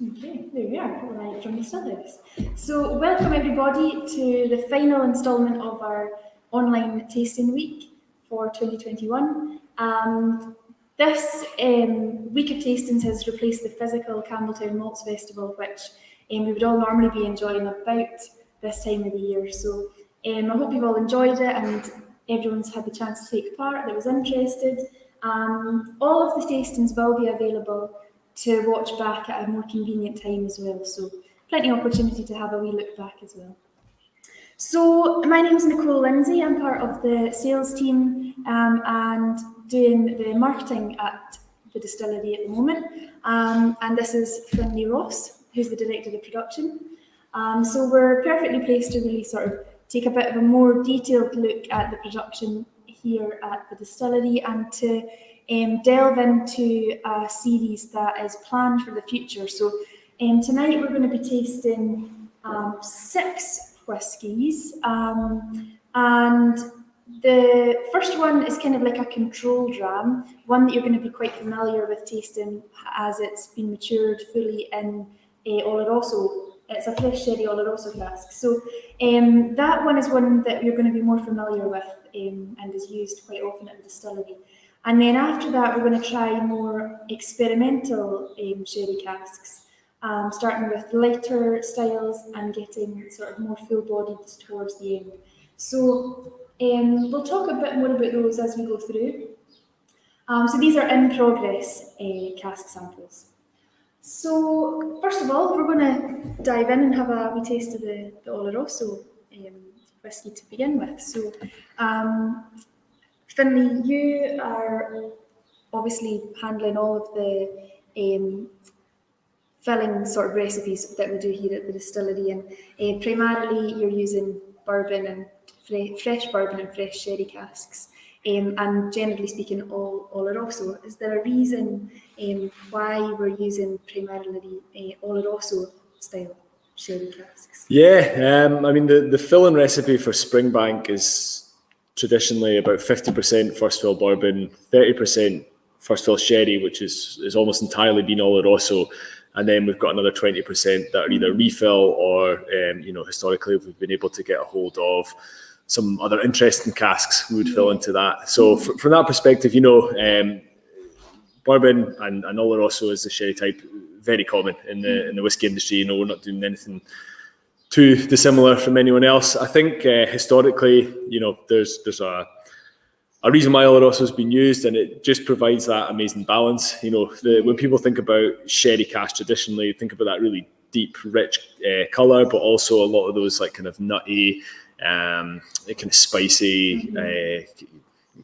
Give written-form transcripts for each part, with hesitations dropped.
Okay, there we are, live from the studios. So, welcome everybody to the final instalment of our online tasting week for 2021. This week of tastings has replaced the physical Campbelltown Malts Festival, which we would all normally be enjoying about this time of the year. So, I hope you've all enjoyed it and everyone's had the chance to take part that was interested. All of the tastings will be available to watch back at a more convenient time as well. So plenty of opportunity to have a wee look back as well. So my name is Nicole, Lindsay. I'm part of the sales team and doing the marketing at the distillery at the moment. And this is Findlay Ross, who's the director of production. So we're perfectly placed to really sort of take a bit of a more detailed look at the production here at the distillery and to delve into a series that is planned for the future. So tonight we're going to be tasting 6 whiskies, and the first one is kind of like a control dram, one that you're going to be quite familiar with tasting as it's been matured fully in Oloroso. It's a fresh sherry Oloroso cask. So that one is one that you're going to be more familiar with and is used quite often at the distillery. And then after that, we're going to try more experimental sherry casks, starting with lighter styles and getting sort of more full-bodied towards the end. So we'll talk a bit more about those as we go through. So these are in progress cask samples. So first of all, we're going to dive in and have a wee taste of the Oloroso whiskey to begin with. So Findlay, you are obviously handling all of the filling sort of recipes that we do here at the distillery, and primarily you're using bourbon and fresh bourbon and fresh sherry casks, and generally speaking, all Oloroso. Is there a reason why we're using primarily Oloroso style sherry casks? Yeah, I mean the filling recipe for Springbank is traditionally about 50% first fill bourbon, 30% first fill sherry, which is almost entirely been Oloroso, and then we've got another 20% that are either refill or historically we've been able to get a hold of some other interesting casks we would fill into that. So from that perspective, bourbon and Oloroso is the sherry type, very common in the whiskey industry. We're not doing anything too dissimilar from anyone else. I think historically, there's a reason why Oloroso has been used, and it just provides that amazing balance. When people think about sherry cask traditionally, think about that really deep, rich colour, but also a lot of those like kind of nutty, kind of spicy,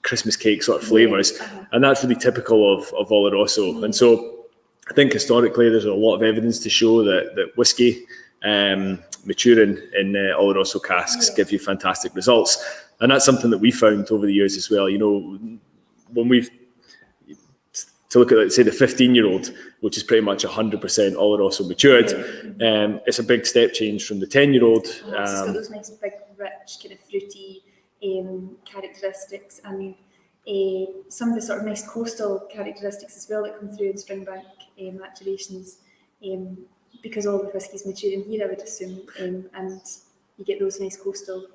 Christmas cake sort of flavours, and that's really typical of Oloroso. And so I think historically there's a lot of evidence to show that whiskey maturing in Oloroso casks give you fantastic results, and that's something that we found over the years as well. When we've to look at, say, the 15-year-old, which is pretty much 100% Oloroso matured, it's a big step change from the 10-year-old. It's got those nice big, rich, kind of fruity characteristics, and some of the sort of nice coastal characteristics as well that come through in Springbank maturations. Because all the whiskies mature in here, I would assume, and you get those nice coastal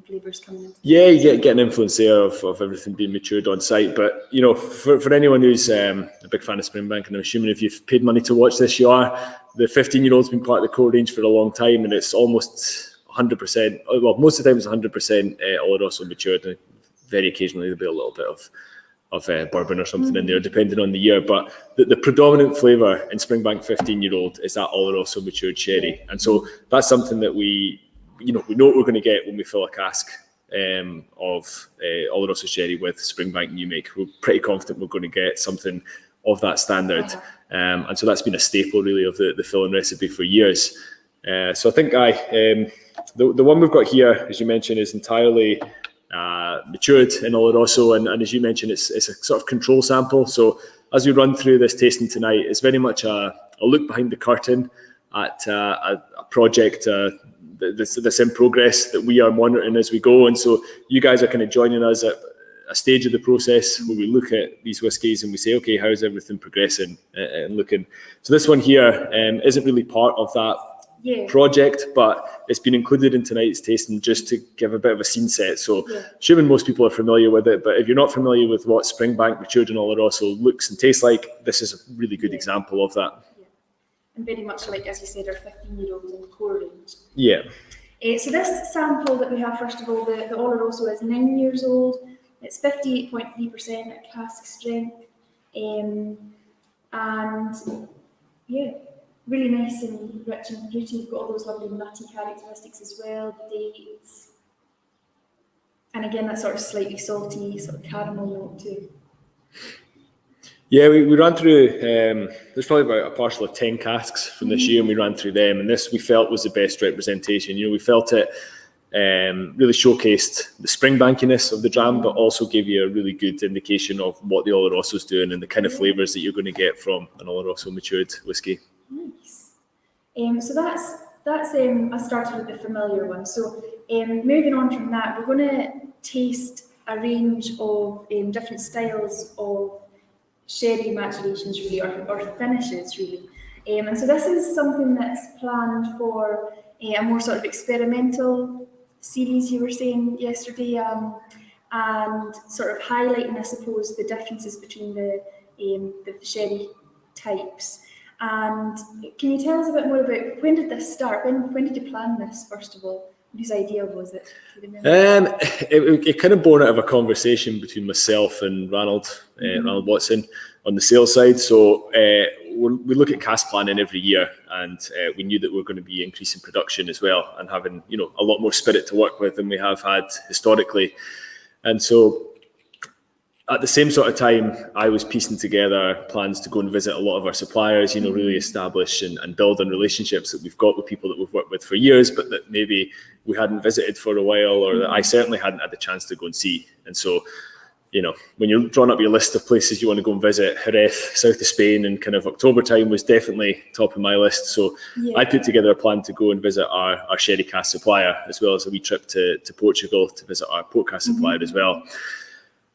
flavours coming in. Yeah, you get an influence there of everything being matured on site. But for anyone who's a big fan of Springbank, and I'm assuming if you've paid money to watch this, you are. The 15-year-old's been part of the core range for a long time, and it's almost 100%. Well, most of the time it's 100% Oloroso matured. And very occasionally there'll be a little bit of bourbon or something in there, depending on the year. But the predominant flavour in Springbank 15-year-old is that Oloroso matured sherry, and so that's something that we know what we're going to get when we fill a cask of Oloroso sherry with Springbank new make. We're pretty confident we're going to get something of that standard, and so that's been a staple really of the filling recipe for years. So I think the one we've got here, as you mentioned, is entirely matured in Oloroso, and as you mentioned, it's a sort of control sample. So as we run through this tasting tonight, it's very much a look behind the curtain at a project that's in progress that we are monitoring as we go. And so you guys are kind of joining us a stage of the process where we look at these whiskies and we say, okay, how's everything progressing and looking. So this one here isn't really part of that project, but it's been included in tonight's tasting just to give a bit of a scene set. So assuming most people are familiar with it, but if you're not familiar with what Springbank matured in Oloroso looks and tastes like, this is a really good example of that. And very much like, as you said, our 15-year-old in the core range. Yeah. So this sample that we have, first of all, the Oloroso is 9 years old. It's 58.3% at cask strength. And yeah, really nice and rich and fruity. You've got all those lovely nutty characteristics as well, dates. And again, that sort of slightly salty, sort of caramel note too. Yeah, we ran through, there's probably about a parcel of 10 casks from this year, and we ran through them, and this we felt was the best representation. You know, we felt it really showcased the springbankiness of the dram, but also gave you a really good indication of what the Oloroso's doing and the kind of flavours that you're going to get from an Oloroso matured whiskey. Nice. So that's I started with the familiar one. So moving on from that, we're going to taste a range of different styles of sherry maturations, really, or finishes, really. And so this is something that's planned for a more sort of experimental series, you were saying yesterday, and sort of highlighting, I suppose, the differences between the sherry types. And can you tell us a bit more about, when did this start? When did you plan this, first of all? Whose idea was it? It kind of born out of a conversation between myself and Ranald Watson on the sales side. So we look at cask planning every year, and we knew that we were going to be increasing production as well and having, you know, a lot more spirit to work with than we have had historically. And so at the same sort of time, I was piecing together plans to go and visit a lot of our suppliers, you know, really establish and build on relationships that we've got with people that we've worked with for years, but that maybe we hadn't visited for a while, or that I certainly hadn't had the chance to go and see. And so, you know, when you're drawing up your list of places you want to go and visit, Jerez, south of Spain, in kind of October time was definitely top of my list. So I put together a plan to go and visit our sherry cask supplier, as well as a wee trip to Portugal to visit our port cask supplier as well.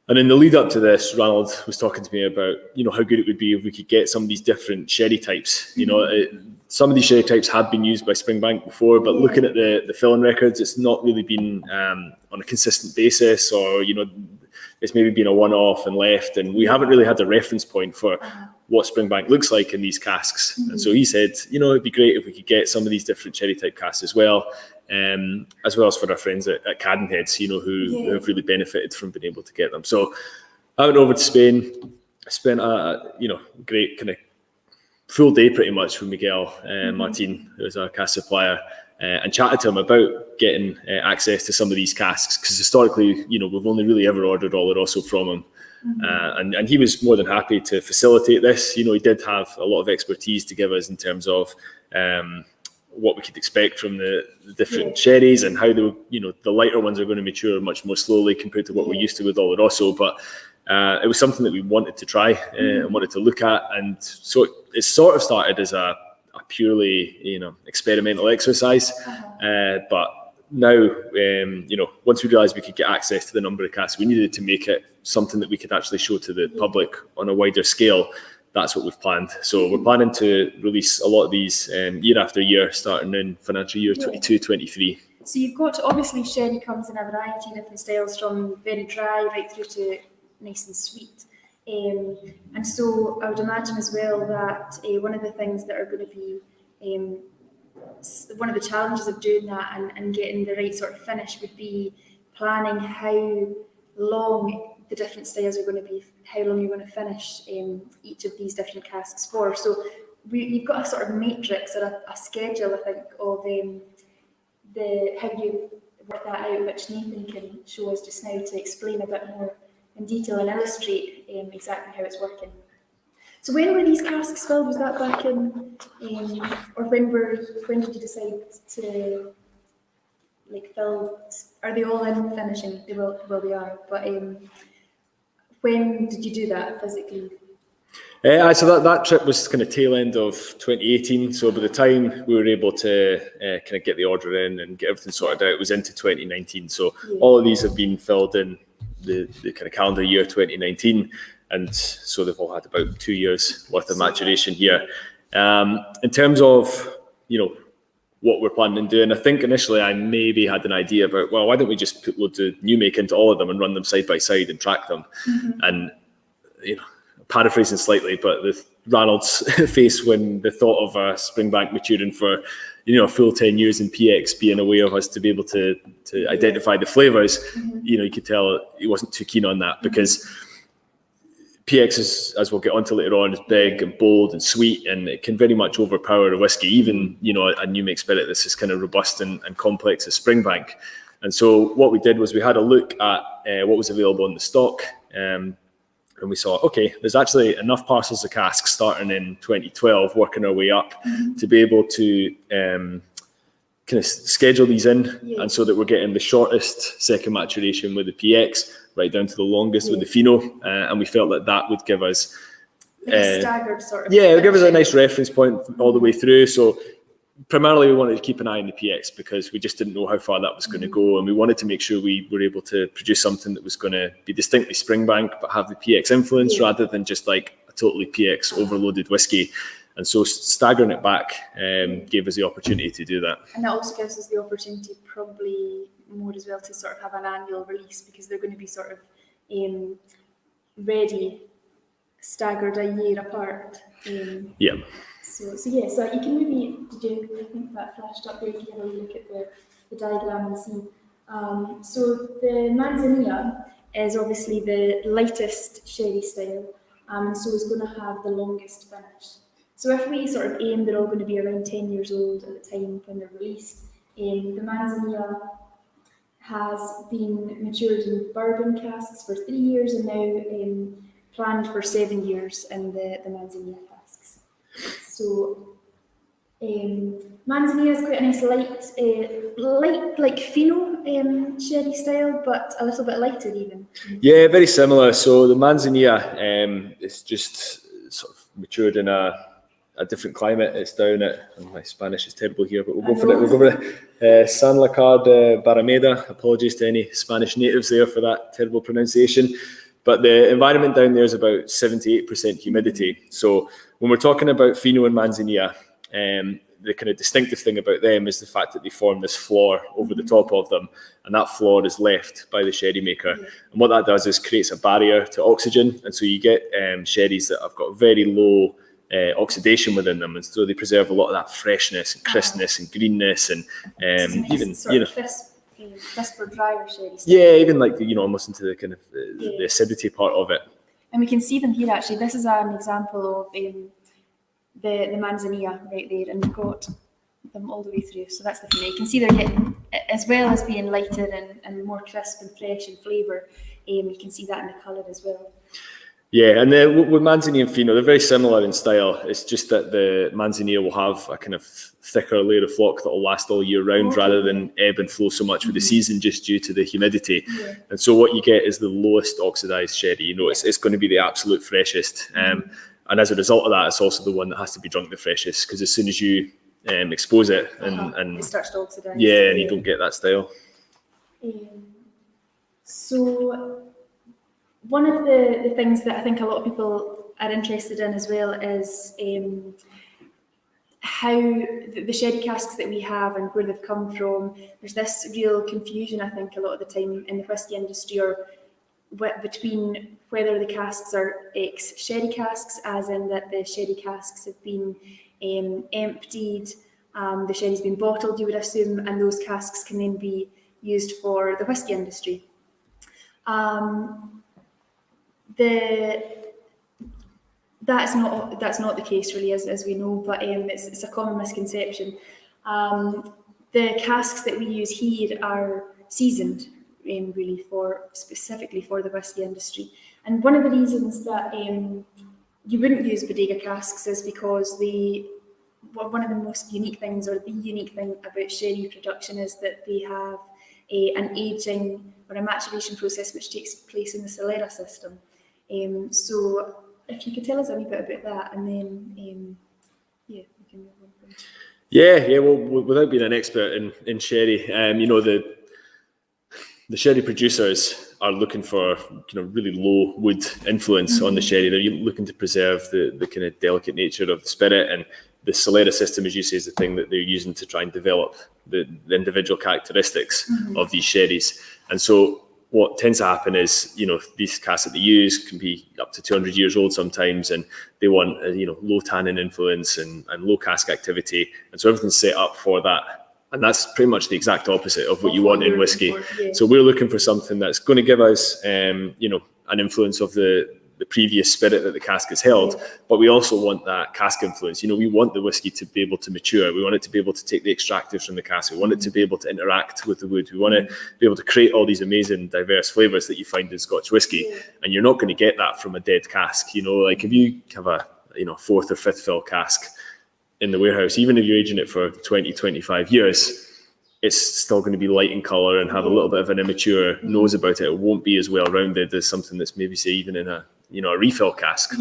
And in the lead up to this, Ranald was talking to me about, you know, how good it would be if we could get some of these different sherry types. You know, some of these sherry types have been used by Springbank before, but looking at the filling records, it's not really been on a consistent basis, or, you know, it's maybe been a one-off and left, and we haven't really had a reference point for what Springbank looks like in these casks. And so he said, you know, it'd be great if we could get some of these different sherry type casks as well as for our friends at Cadenheads, you know, who have really benefited from being able to get them. So I went over to Spain, spent a great kind of full day pretty much with Miguel Martin, who is our cask supplier, and chatted to him about getting access to some of these casks, because historically, you know, we've only really ever ordered Oloroso from him. And he was more than happy to facilitate this. You know, he did have a lot of expertise to give us in terms of what we could expect from the different sherries, and how the lighter ones are going to mature much more slowly compared to what we're used to with Oloroso. But it was something that we wanted to try and wanted to look at, and so it sort of started as a purely, you know, experimental exercise. But now, once we realised we could get access to the number of casks we needed to make it something that we could actually show to the public on a wider scale, that's what we've planned. So we're planning to release a lot of these year after year, starting in financial year 22-23. So you've got, obviously, sherry comes in a variety of different styles, from very dry right through to nice and sweet. And so I would imagine as well that one of the things that are going to be one of the challenges of doing that and getting the right sort of finish would be planning how long the different styles are going to be, how long you're going to finish each of these different casks for. So you've got a sort of matrix or a schedule, I think, of how you work that out, which Nathan can show us just now to explain a bit more in detail and illustrate exactly how it's working. So when were these casks filled? Was that back in, or when did you decide to fill? Are they all in finishing? They will. Well, they are. But when did you do that physically? So that trip was kind of tail end of 2018. So by the time we were able to kind of get the order in and get everything sorted out, it was into 2019. So all of these have been filled in the kind of calendar year 2019, and so they've all had about 2 years worth of maturation here. In terms of what we're planning on doing, I think initially I maybe had an idea about, well, why don't we just put loads of new make into all of them and run them side by side and track them? And paraphrasing slightly, but the Ranald's face when the thought of a Springbank maturing for a full 10 years in PX being a way of us to be able to identify the flavours, you could tell he wasn't too keen on that, because PX is, as we'll get onto later on, is big and bold and sweet, and it can very much overpower a whiskey, even a new make spirit that's as kind of robust and complex as Springbank. And so what we did was we had a look at what was available in the stock, and we saw, okay, there's actually enough parcels of casks starting in 2012 working our way up to be able to kind of schedule these in, and so that we're getting the shortest second maturation with the PX right down to the longest with the Fino, and we felt that would give us a staggered sort of it'll give us a nice reference point all the way through. So primarily we wanted to keep an eye on the PX because we just didn't know how far that was going to go, and we wanted to make sure we were able to produce something that was going to be distinctly Springbank but have the PX influence rather than just like a totally PX overloaded whiskey. And so staggering it back gave us the opportunity to do that. And that also gives us the opportunity probably more as well to sort of have an annual release, because they're going to be sort of ready, staggered a year apart. So you can maybe, I think that flashed up there, you can have a look at the diagram and see. So the Manzanilla is obviously the lightest sherry style, and so it's going to have the longest finish. So if we sort of aim, they're all going to be around 10 years old at the time when they're released. The Manzanilla has been matured in bourbon casks for 3 years and now planned for 7 years in the Manzanilla casks. So Manzanilla is quite a nice light like Fino sherry style, but a little bit lighter even. Yeah, very similar. So the Manzanilla is just sort of matured in a different climate. It's down at, my Spanish is terrible here, but we'll go for it. We'll go for it. San Lacard Barrameda. Apologies to any Spanish natives there for that terrible pronunciation. But the environment down there is about 78% humidity. So when we're talking about Fino and Manzanilla, the kind of distinctive thing about them is the fact that they form this floor over the top of them, and that floor is left by the sherry maker. And what that does is creates a barrier to oxygen, and so you get sherries that have got very low oxidation within them, and so they preserve a lot of that freshness and crispness and greenness, and even crisper, drier sherries. Even like almost into the kind of the acidity part of it. And we can see them here actually. This is an example of the Manzanilla right there, and we've got them all the way through. So that's the thing. You can see they're getting, as well as being lighter and more crisp and fresh in flavour, you can see that in the colour as well. Yeah, and then with Manzanilla and Fino, they're very similar in style. It's just that the Manzanilla will have a kind of thicker layer of flock that will last all year round rather than ebb and flow so much with the season just due to the humidity. And so what you get is the lowest oxidised sherry. It's going to be the absolute freshest. And as a result of that, it's also the one that has to be drunk the freshest, because as soon as you expose it and it starts to oxidise. Yeah, and you don't get that style. So one of the things that I think a lot of people are interested in as well is how the sherry casks that we have and where they've come from. There's this real confusion, I think, a lot of the time in the whisky industry, or between whether the casks are ex-sherry casks, as in that the sherry casks have been emptied, the sherry's been bottled, you would assume, and those casks can then be used for the whisky industry. That's not the case really, as we know, but it's a common misconception. The casks that we use here are seasoned, really specifically for the whisky industry. And one of the reasons that you wouldn't use bodega casks is because one of the most unique things, or the unique thing about sherry production, is that they have an aging or a maturation process which takes place in the Solera system. So if you could tell us a wee bit about that, and then we can move on from there. Well, without being an expert in sherry, the the sherry producers are looking for really low wood influence on the sherry. They're looking to preserve the kind of delicate nature of the spirit, and the Solera system, as you say, is the thing that they're using to try and develop the individual characteristics of these sherries. And so what tends to happen is, these casks that they use can be up to 200 years old sometimes, and they want low tannin influence and low cask activity, and so everything's set up for that. And that's pretty much the exact opposite of what you want in whiskey. So we're looking for something that's going to give us, an influence of the previous spirit that the cask has held, but we also want that cask influence. We want the whiskey to be able to mature. We want it to be able to take the extractives from the cask. We want it to be able to interact with the wood. We want to be able to create all these amazing diverse flavours that you find in Scotch whiskey. And you're not going to get that from a dead cask. Like if you have a fourth or fifth fill cask in the warehouse, even if you're aging it for 20, 25 years, it's still going to be light in colour and have a little bit of an immature nose about it. It won't be as well rounded as something that's maybe, say, even in a refill cask.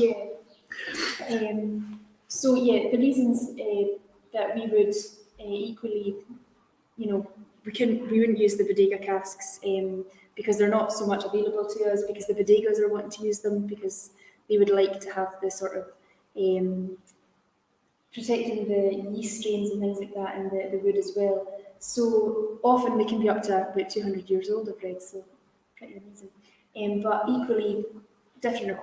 So the reasons that we would equally, we wouldn't use the bodega casks because they're not so much available to us, because the bodegas are wanting to use them because they would like to have the sort of protecting the yeast strains and things like that, and the wood as well. So often they can be up to about 200 years old of bread, so pretty amazing. But equally different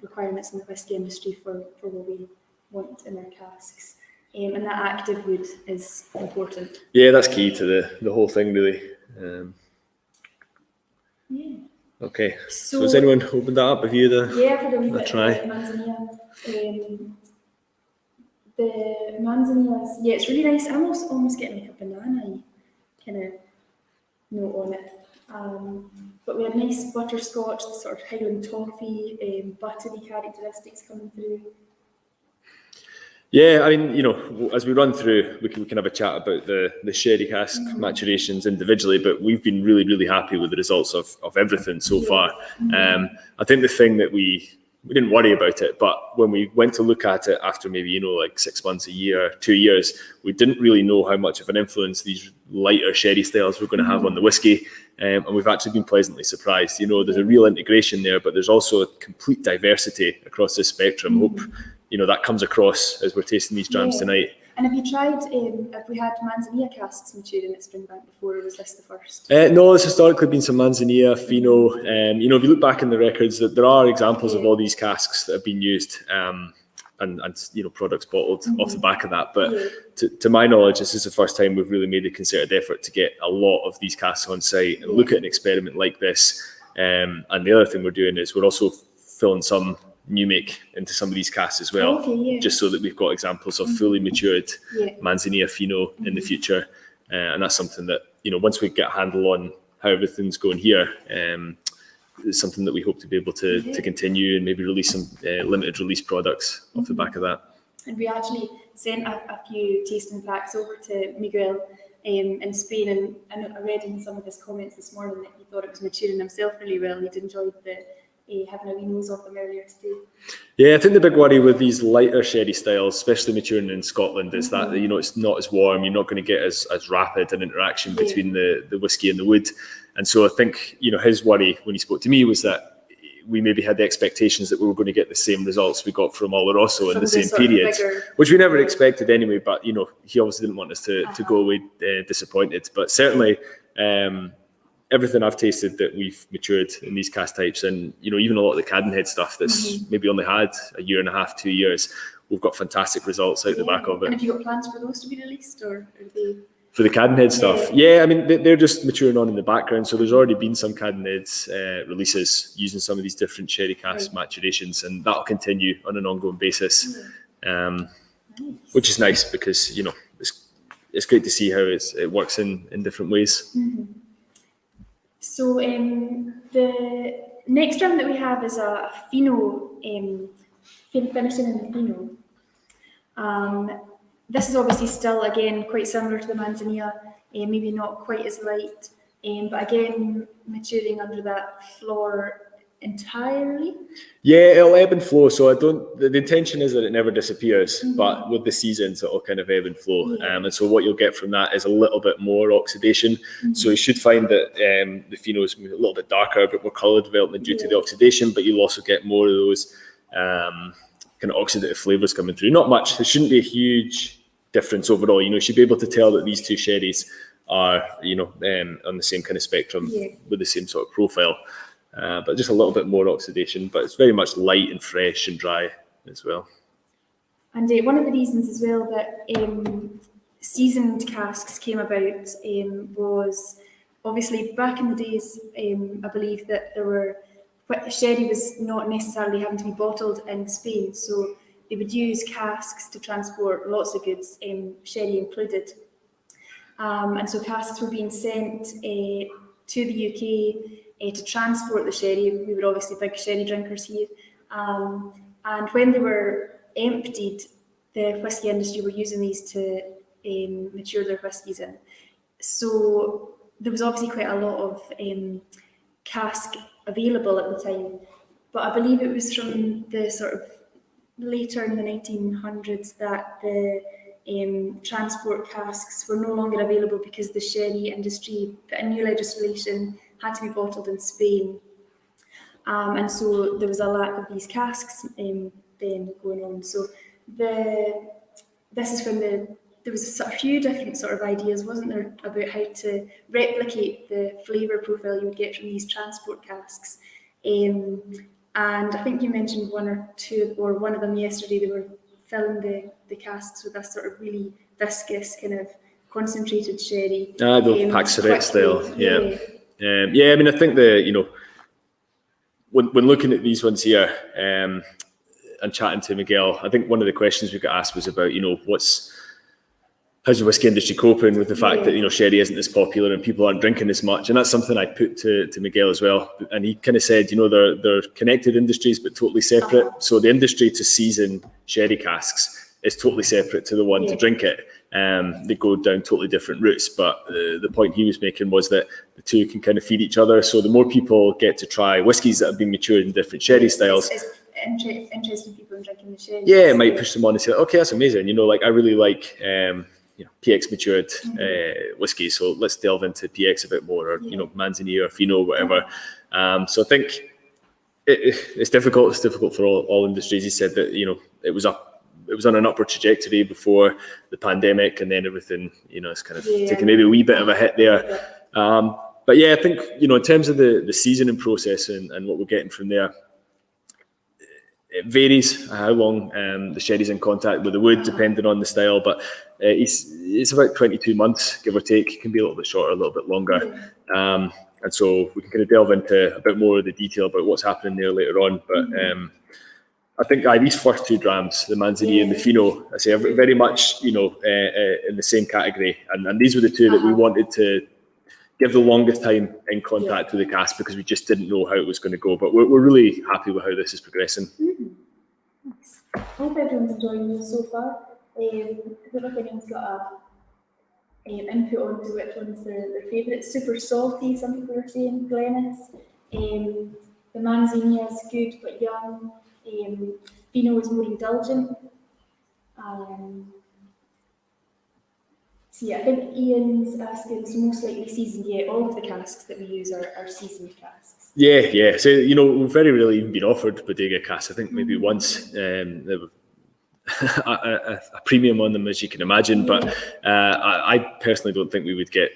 requirements in the whisky industry for what we want in our casks. And that active wood is important. Yeah, that's key to the whole thing, really. Okay, so has anyone opened that up? Have you I've had a wee bit try? Manzanilla. The Manzanilla, it's really nice. I'm almost getting like a banana kind of note on it. But we have nice butterscotch, the sort of Highland toffee, buttery characteristics coming through. Yeah, I mean, as we run through, we can have a chat about the sherry cask maturations individually, but we've been really, really happy with the results of everything so far. I think the thing that we didn't worry about it, but when we went to look at it after maybe, like 6 months, a year, 2 years, we didn't really know how much of an influence these lighter sherry styles were going to have on the whiskey. And we've actually been pleasantly surprised. There's a real integration there, but there's also a complete diversity across this spectrum. I hope, that comes across as we're tasting these drams tonight. And have you tried, have we had Manzanilla casks maturing at Springbank before, or was this the first? No, there's historically been some Manzanilla, Fino. If you look back in the records, that there are examples of all these casks that have been used and products bottled off the back of that. But to my knowledge, this is the first time we've really made a concerted effort to get a lot of these casks on site and look at an experiment like this. And the other thing we're doing is we're also filling some new make into some of these casks as well, just so that we've got examples of fully matured Manzanilla Fino in the future. And that's something that, once we get a handle on how everything's going here, it's something that we hope to be able to continue and maybe release some limited release products off the back of that. And we actually sent a few tasting packs over to Miguel in Spain, and I read in some of his comments this morning that he thought it was maturing himself really well. He'd enjoyed having a wee nose of them earlier today. Yeah, I think the big worry with these lighter sherry styles, especially maturing in Scotland, is that it's not as warm. You're not going to get as rapid an interaction between the whiskey and the wood. And so I think his worry when he spoke to me was that we maybe had the expectations that we were going to get the same results we got from Oloroso in the same period, which we never expected anyway. But he obviously didn't want us to go away disappointed. But certainly, everything I've tasted that we've matured in these cask types, and even a lot of the Cadenhead stuff that's maybe only had a year and a half, 2 years, we've got fantastic results out the back of it. And have you got plans for those to be released, or are they? For the Cadenhead stuff, I mean they're just maturing on in the background. So there's already been some Cadenhead releases using some of these different sherry cask maturations, and that'll continue on an ongoing basis, which is nice because it's great to see how it works in different ways. So the next dram that we have is a Fino, finishing in the Fino. This is obviously still, again, quite similar to the Manzanilla, maybe not quite as light, but again, maturing under that floor entirely? Yeah, it'll ebb and flow. So the intention is that it never disappears, but with the seasons, it'll kind of ebb and flow. And so what you'll get from that is a little bit more oxidation. So you should find that the Fino is a little bit darker, a bit more colour development due to the oxidation, but you'll also get more of those kind of oxidative flavours coming through. Not much. There shouldn't be a huge difference overall. You should be able to tell that these two sherries are, on the same kind of spectrum with the same sort of profile. But just a little bit more oxidation, but it's very much light and fresh and dry as well. And one of the reasons as well that seasoned casks came about was obviously back in the days, I believe that sherry was not necessarily having to be bottled in Spain, so they would use casks to transport lots of goods, sherry included. And so casks were being sent to the UK to transport the sherry. We were obviously big sherry drinkers here. And when they were emptied, the whisky industry were using these to mature their whiskies in. So there was obviously quite a lot of cask available at the time. But I believe it was from the sort of later in the 1900s that the transport casks were no longer available because the sherry industry put in new legislation had to be bottled in Spain. And so there was a lack of these casks then going on. So this is when there was a few different sort of ideas, wasn't there, about how to replicate the flavour profile you would get from these transport casks. And I think you mentioned one or two, or one of them yesterday, they were filling the casks with a sort of really viscous kind of concentrated sherry. The Pack Surette style, yeah. I mean, I think when looking at these ones here and chatting to Miguel, I think one of the questions we got asked was about, how's the whiskey industry coping with the fact that, sherry isn't as popular and people aren't drinking as much? And that's something I put to Miguel as well. And he kind of said, they're connected industries, but totally separate. So the industry to season sherry casks is totally separate to the one to drink it. They go down totally different routes. But the point he was making was that the two can kind of feed each other. So the more people get to try whiskies that have been matured in different sherry styles, interesting people in drinking the sherry. Yeah, it might push them on and say, okay, that's amazing. I really like PX matured whiskey, so let's delve into PX a bit more, or Manzanilla or Fino, whatever. So I think it's difficult. It's difficult for all industries. He said that it was on an upward trajectory before the pandemic, and then everything it's kind of taken maybe a wee bit of a hit there. But yeah, I think in terms of the seasoning process and what we're getting from there, it varies how long the sherry's in contact with the wood, depending on the style, but it's about 22 months, give or take. It can be a little bit shorter, a little bit longer. And so we can kind of delve into a bit more of the detail about what's happening there later on. But I think these first two drams, the Manzanilla and the Fino, I say are very much, in the same category. And these were the two that we wanted to give the longest time in contact with the cask, because we just didn't know how it was going to go. But we're really happy with how this is progressing. Nice. I hope everyone's enjoying this so far. I don't know if anyone's got input onto which one's their favourite. Super salty, some people are saying. Glennis. The Manzanilla is good but young. Fino is more indulgent. So I think Ian's asking, so most likely seasoned. Yeah, all of the casks that we use are seasoned casks. Yeah. So, we've very rarely even been offered bodega casks. I think maybe once. There were a premium on them, as you can imagine. But I personally don't think we would get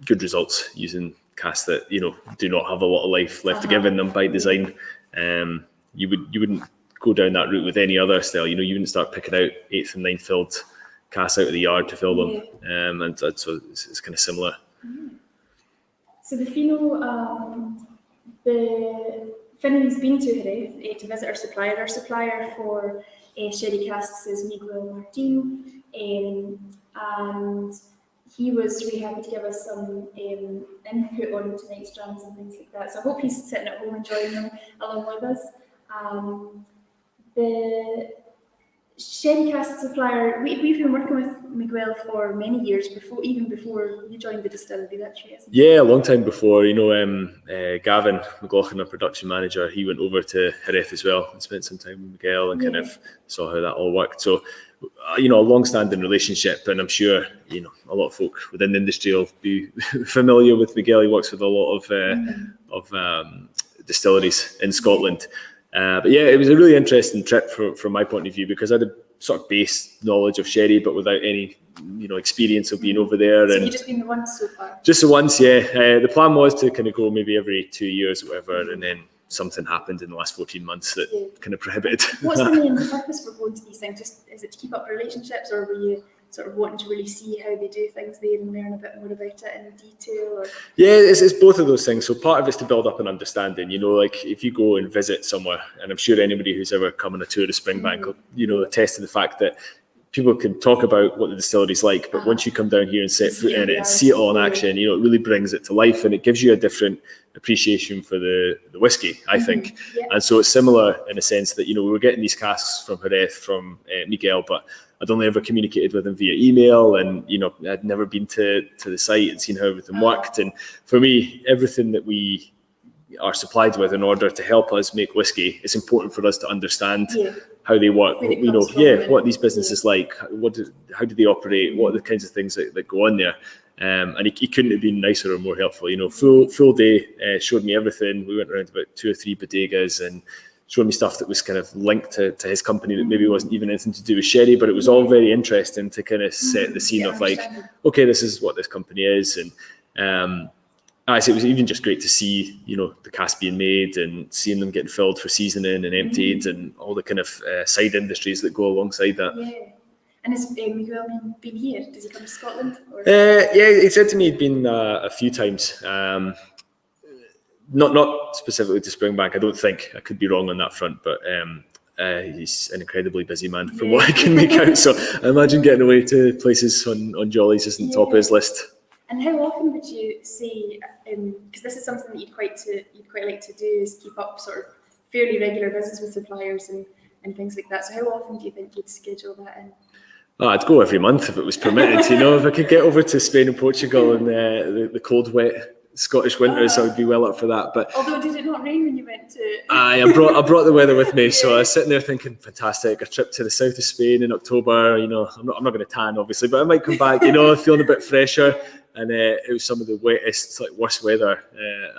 good results using casks that, do not have a lot of life left to give in them by design. You wouldn't go down that route with any other style. You wouldn't start picking out 8th and 9th filled casks out of the yard to fill them. And so it's kind of similar. So the Fino, Finley's been to Jerez to visit our supplier. Our supplier for sherry casks is Nicole Martin, and he was really happy to give us some input on tonight's drams and things like that. So I hope he's sitting at home enjoying them along with us. Sherry Cask Supplier, we've been working with Miguel for many years, even before you joined the distillery, that's right, isn't it? Yeah, a long time before. Gavin McLaughlin, our production manager, he went over to Jerez as well and spent some time with Miguel and kind of saw how that all worked. So, a long-standing relationship, and I'm sure, a lot of folk within the industry will be familiar with Miguel. He works with a lot of distilleries in Scotland. But yeah, it was a really interesting trip from my point of view, because I had a sort of base knowledge of sherry, but without any, experience of being over there. So and you've just been the once so far? Just the once, yeah. The plan was to kind of go maybe every 2 years or whatever, and then something happened in the last 14 months that kind of prohibited. What's the main purpose for going to these things? Is it to keep up relationships, or were you sort of wanting to really see how they do things there and learn a bit more about it in detail? Or? Yeah, it's both of those things. So part of it's to build up an understanding. Like if you go and visit somewhere, and I'm sure anybody who's ever come on a tour to Springbank will, attest to the fact that people can talk about what the distillery's like, but once you come down here and set foot in it and see it all in action, it really brings it to life, and it gives you a different appreciation for the whiskey, I think. Yeah. And so it's similar in a sense that, we were getting these casks from Jerez, from Miguel, but I'd only ever communicated with him via email, and, I'd never been to the site and seen how everything worked. And for me, everything that we are supplied with in order to help us make whiskey, it's important for us to understand how they work, what these businesses like, how do they operate, what are the kinds of things that go on there. And he couldn't have been nicer or more helpful. Full day, showed me everything. We went around about 2 or 3 bodegas and showed me stuff that was kind of linked to his company that maybe wasn't even anything to do with sherry, but it was all very interesting to kind of set the scene of like, okay, this is what this company is. And it was even just great to see, the cask being made and seeing them getting filled for seasoning and emptied and all the kind of side industries that go alongside that. Yeah. And has Miguel been here? Does he come to Scotland? Or? Yeah, he said to me he'd been a few times. Not specifically to Springbank, I don't think. I could be wrong on that front, but he's an incredibly busy man from what I can make out. So I imagine getting away to places on jollies isn't top of his list. And how often would you say, because this is something that you'd quite like to do, is keep up sort of fairly regular visits with suppliers and things like that. So how often do you think you'd schedule that in? I'd go every month if it was permitted. If I could get over to Spain and Portugal and the cold, wet Scottish winters, I would be well up for that. But although, did it not rain when you went to? I brought the weather with me, so I was sitting there thinking, fantastic, a trip to the south of Spain in October. I'm not going to tan, obviously, but I might come back, feeling a bit fresher. And it was some of the wettest, worst weather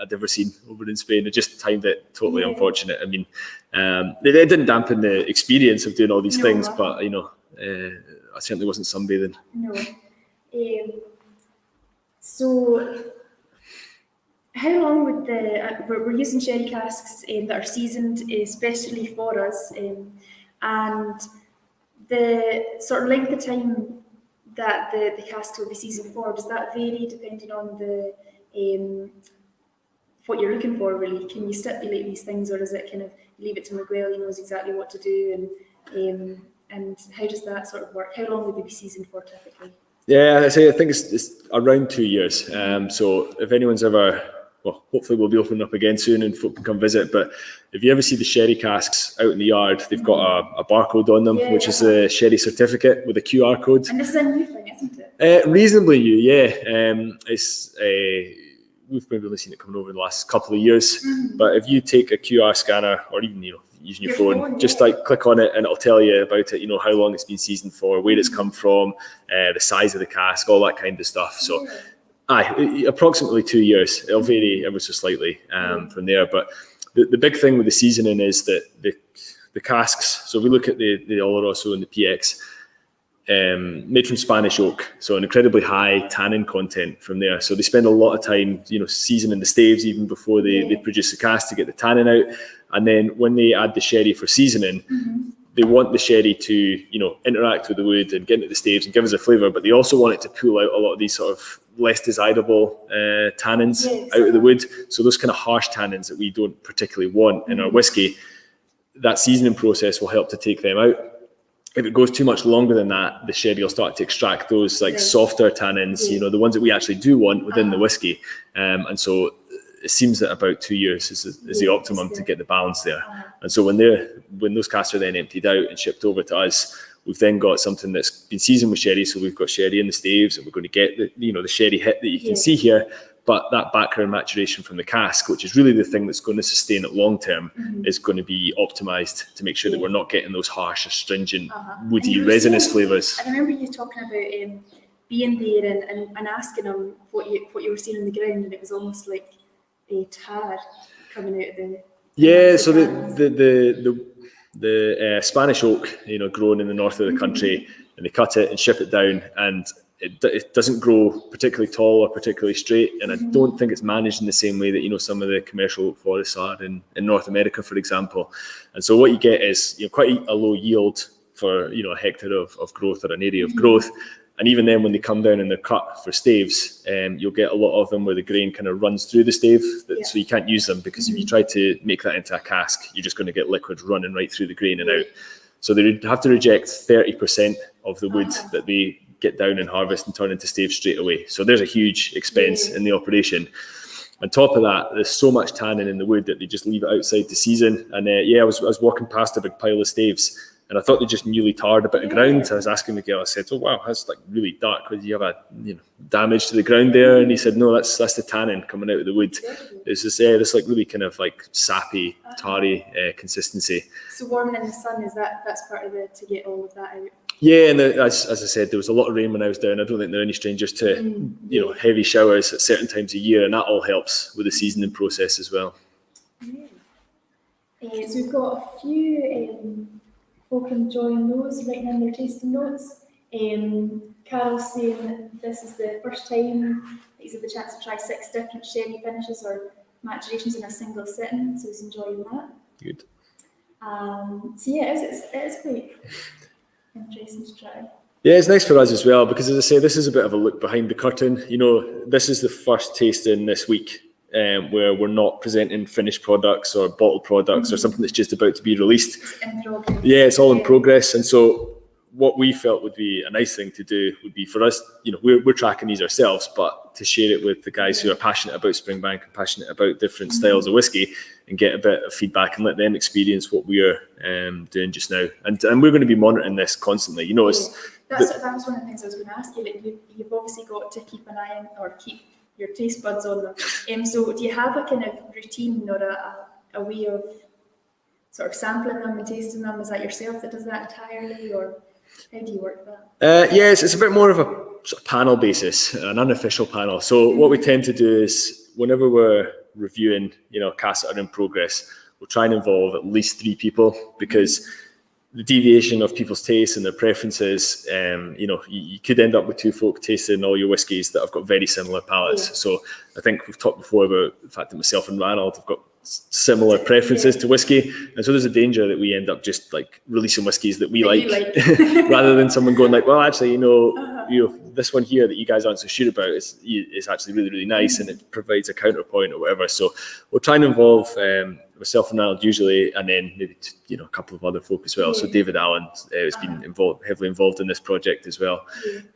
I'd ever seen over in Spain. It just timed it totally unfortunate. I mean, it didn't dampen the experience of doing all these things, but I certainly wasn't sunbathing. No. So, how long would we're using sherry casks that are seasoned especially for us, and the sort of length of time that the casks will be seasoned for, does that vary depending on the what you're looking for, really? Can you stipulate these things, or is it kind of leave it to Miguel, he knows exactly what to do, and how does that sort of work? How long would they be seasoned for typically? Yeah, I think it's around 2 years. So if anyone's ever, hopefully we'll be opening up again soon and folk can come visit, but if you ever see the sherry casks out in the yard, they've got a barcode on them, which is a sherry certificate with a QR code. And this is a new thing, isn't it? Reasonably new, yeah. We've maybe only seen it coming over in the last couple of years, but if you take a QR scanner, or even using your phone, just click on it and it'll tell you about it, how long it's been seasoned for, where it's come from, the size of the cask, all that kind of stuff. So approximately 2 years. It'll vary ever so slightly from there, but the big thing with the seasoning is that the casks, so if we look at the Oloroso and the PX, made from Spanish oak, so an incredibly high tannin content from there. So they spend a lot of time, seasoning the staves even before they produce the cask to get the tannin out. And then when they add the sherry for seasoning, they want the sherry to, interact with the wood and get into the staves and give us a flavour, but they also want it to pull out a lot of these sort of less desirable tannins out of the wood. So those kind of harsh tannins that we don't particularly want in our whiskey, that seasoning process will help to take them out. If it goes too much longer than that, the sherry will start to extract those softer tannins, the ones that we actually do want within the whiskey. And so it seems that about 2 years is the optimum to get the balance there. And so when those casks are then emptied out and shipped over to us, we've then got something that's been seasoned with sherry. So we've got sherry in the staves, and we're going to get the sherry hit that you can see here. But that background maturation from the cask, which is really the thing that's going to sustain it long term, is going to be optimized to make sure that we're not getting those harsh, astringent, woody, resinous flavours. I remember you talking about being there and asking them what you were seeing on the ground, and it was almost like a tar coming out of the. Yeah, so the Spanish oak, grown in the north of the country, and they cut it and ship it down, and it doesn't grow particularly tall or particularly straight, and I don't think it's managed in the same way that some of the commercial oak forests are in North America, for example. And so what you get is quite a low yield for a hectare of growth or an area of growth. And even then, when they come down and they're cut for staves, you'll get a lot of them where the grain kind of runs through the stave, so you can't use them, because if you try to make that into a cask, you're just going to get liquid running right through the grain and out. So they have to reject 30% of the wood that they get down and harvest and turn into staves straight away. So there's a huge expense in the operation. On top of that, there's so much tannin in the wood that they just leave it outside to season. And I was walking past a big pile of staves, and I thought they just newly tarred a bit of ground. I was asking Miguel, I said, "Oh wow, that's like really dark. Do you have a damage to the ground there?" And he said, "No, that's the tannin coming out of the wood. It's this like really kind of like sappy, tarry consistency." So warming in the sun, that's part of it to get all of that out? Yeah, and as I said, there was a lot of rain when I was down. I don't think they're any strangers to heavy showers at certain times of year, and that all helps with the seasoning process as well. So we've got a few folk enjoying those, writing in their tasting notes. Carol's saying this is the first time he's had the chance to try 6 different sherry finishes or maturations in a single sitting, so he's enjoying that. Good. So yeah, it is quite interesting to try. Yeah, it's nice for us as well, because as I say, this is a bit of a look behind the curtain. This is the first tasting this week where we're not presenting finished products or bottled products or something that's just about to be released. It's in progress. Yeah, it's all in progress. And so what we felt would be a nice thing to do would be for us, we're tracking these ourselves, but to share it with the guys who are passionate about Springbank and passionate about different styles of whiskey, and get a bit of feedback and let them experience what we're doing just now. And we're going to be monitoring this constantly. That was one of the things I was going to ask you. Like you've obviously got to keep an eye on, or keep your taste buds on them. So do you have a kind of routine or a way of sort of sampling them and tasting them? Is that yourself that does that entirely, or how do you work that? Yes, it's a bit more of a sort of panel basis, an unofficial panel. So what we tend to do is whenever we're reviewing, casks that are in progress, we'll try and involve at least 3 people, because the deviation of people's tastes and their preferences, you could end up with 2 folk tasting all your whiskies that have got very similar palates. Yeah. So I think we've talked before about the fact that myself and Ranald have got similar preferences to whiskey, and so there's a danger that we end up just like releasing whiskies that we like. Rather than someone going like, well, actually, this one here that you guys aren't so sure about is actually really, really nice, and it provides a counterpoint or whatever. So we'll try and involve myself and Ranald usually, and then maybe a couple of other folk as well. So David Allen has been heavily involved in this project as well.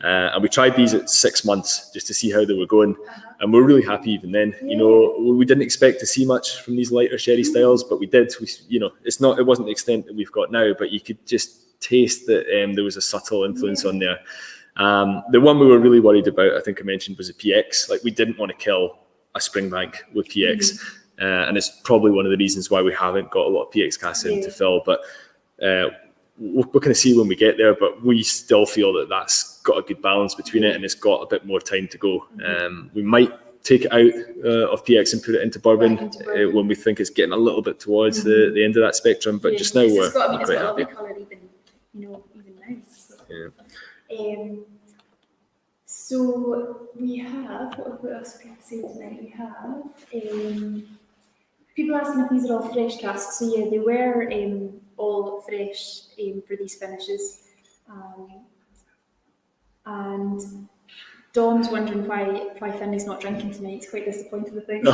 And we tried these at 6 months just to see how they were going, and we're really happy even then. We didn't expect to see much from these lighter sherry styles, but we did. It wasn't the extent that we've got now, but you could just taste that there was a subtle influence on there. The one we were really worried about, I think I mentioned, was a PX. Like, we didn't want to kill a Springbank with PX. And it's probably one of the reasons why we haven't got a lot of PX casks in to fill. But we're going to see when we get there. But we still feel that that's got a good balance between it, and it's got a bit more time to go. We might take it out of PX and put it into bourbon when we think it's getting a little bit towards the end of that spectrum. But just now we're quite happy. Colour even now. So we have, what else can I say tonight? We have people asking if these are all fresh casks. So yeah, they were all fresh for these finishes. And Dom's wondering why Findlay's not drinking tonight. He's quite disappointed, I think.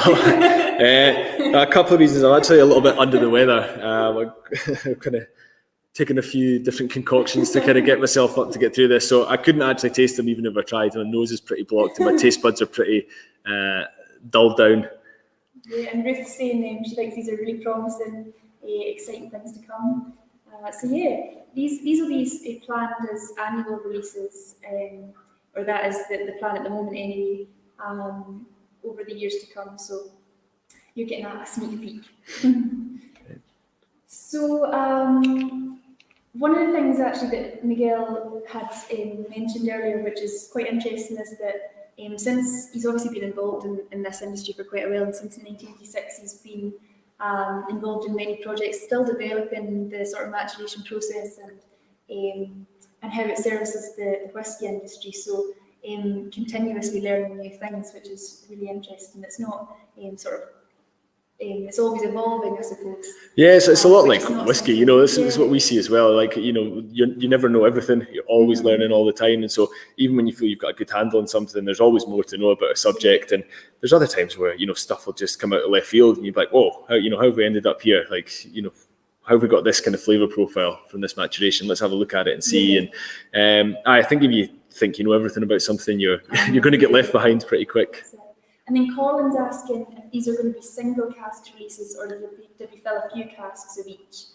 A couple of reasons. I'm actually a little bit under the weather. I'm kind of taking a few different concoctions to kind of get myself up to get through this. So I couldn't actually taste them even if I tried. My nose is pretty blocked and my taste buds are pretty dulled down. Yeah, and Ruth's saying she thinks these are really promising, exciting things to come. So yeah, these will be planned as annual releases, or that is the plan at the moment anyway, over the years to come. So you're getting a sneak peek. So one of the things actually that Miguel had mentioned earlier, which is quite interesting, is that since he's obviously been involved in this industry for quite a while, and since 1986 he's been involved in many projects, still developing the sort of maturation process and how it services the whisky industry. So continuously learning new things, which is really interesting. It's not it's always evolving, I suppose. Yes, it's a lot like not whiskey, something- this is what we see as well. Like, you never know everything. You're always learning all the time. And so even when you feel you've got a good handle on something, there's always more to know about a subject. And there's other times where, stuff will just come out of left field and you're like, whoa, how have we ended up here? Like, how have we got this kind of flavour profile from this maturation? Let's have a look at it and see. And I think if you think you know everything about something, you're going to get left behind pretty quick. And then Colin's asking if these are going to be single cask releases or did we fill a few casks of each?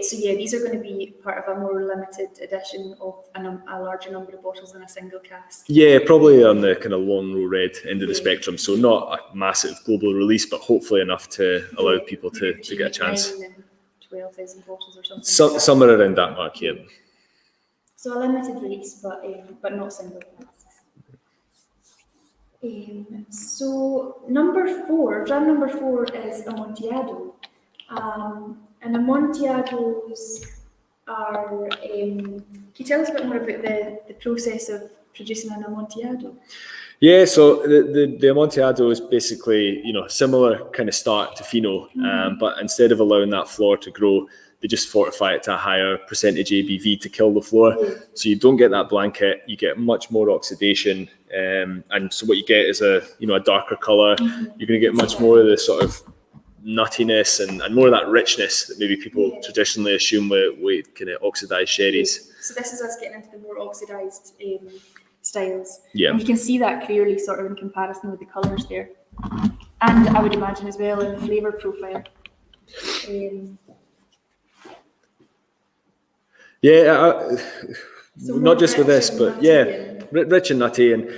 So yeah, these are going to be part of a more limited edition of a larger number of bottles in a single cask. Yeah, probably on the kind of long row red end of the spectrum. So not a massive global release, but hopefully enough to allow people to get a chance. 12,000 bottles or something. Somewhere around that mark, yeah. So a limited release, but not single casks. So dram number 4 is Amontillado. And Amontillados are, can you tell us a bit more about the process of producing an Amontillado? Yeah, so the Amontillado is basically, similar kind of start to Fino, but instead of allowing that floor to grow, they just fortify it to a higher percentage ABV to kill the floor. So you don't get that blanket, you get much more oxidation, and so what you get is a darker colour. You're going to get much more of the sort of nuttiness and more of that richness that maybe people traditionally assume with kind of oxidised sherries. So this is us getting into the more oxidised styles. Yeah. And you can see that clearly sort of in comparison with the colours there. And I would imagine as well in the flavour profile. So not just with this, but nutty rich and nutty. And,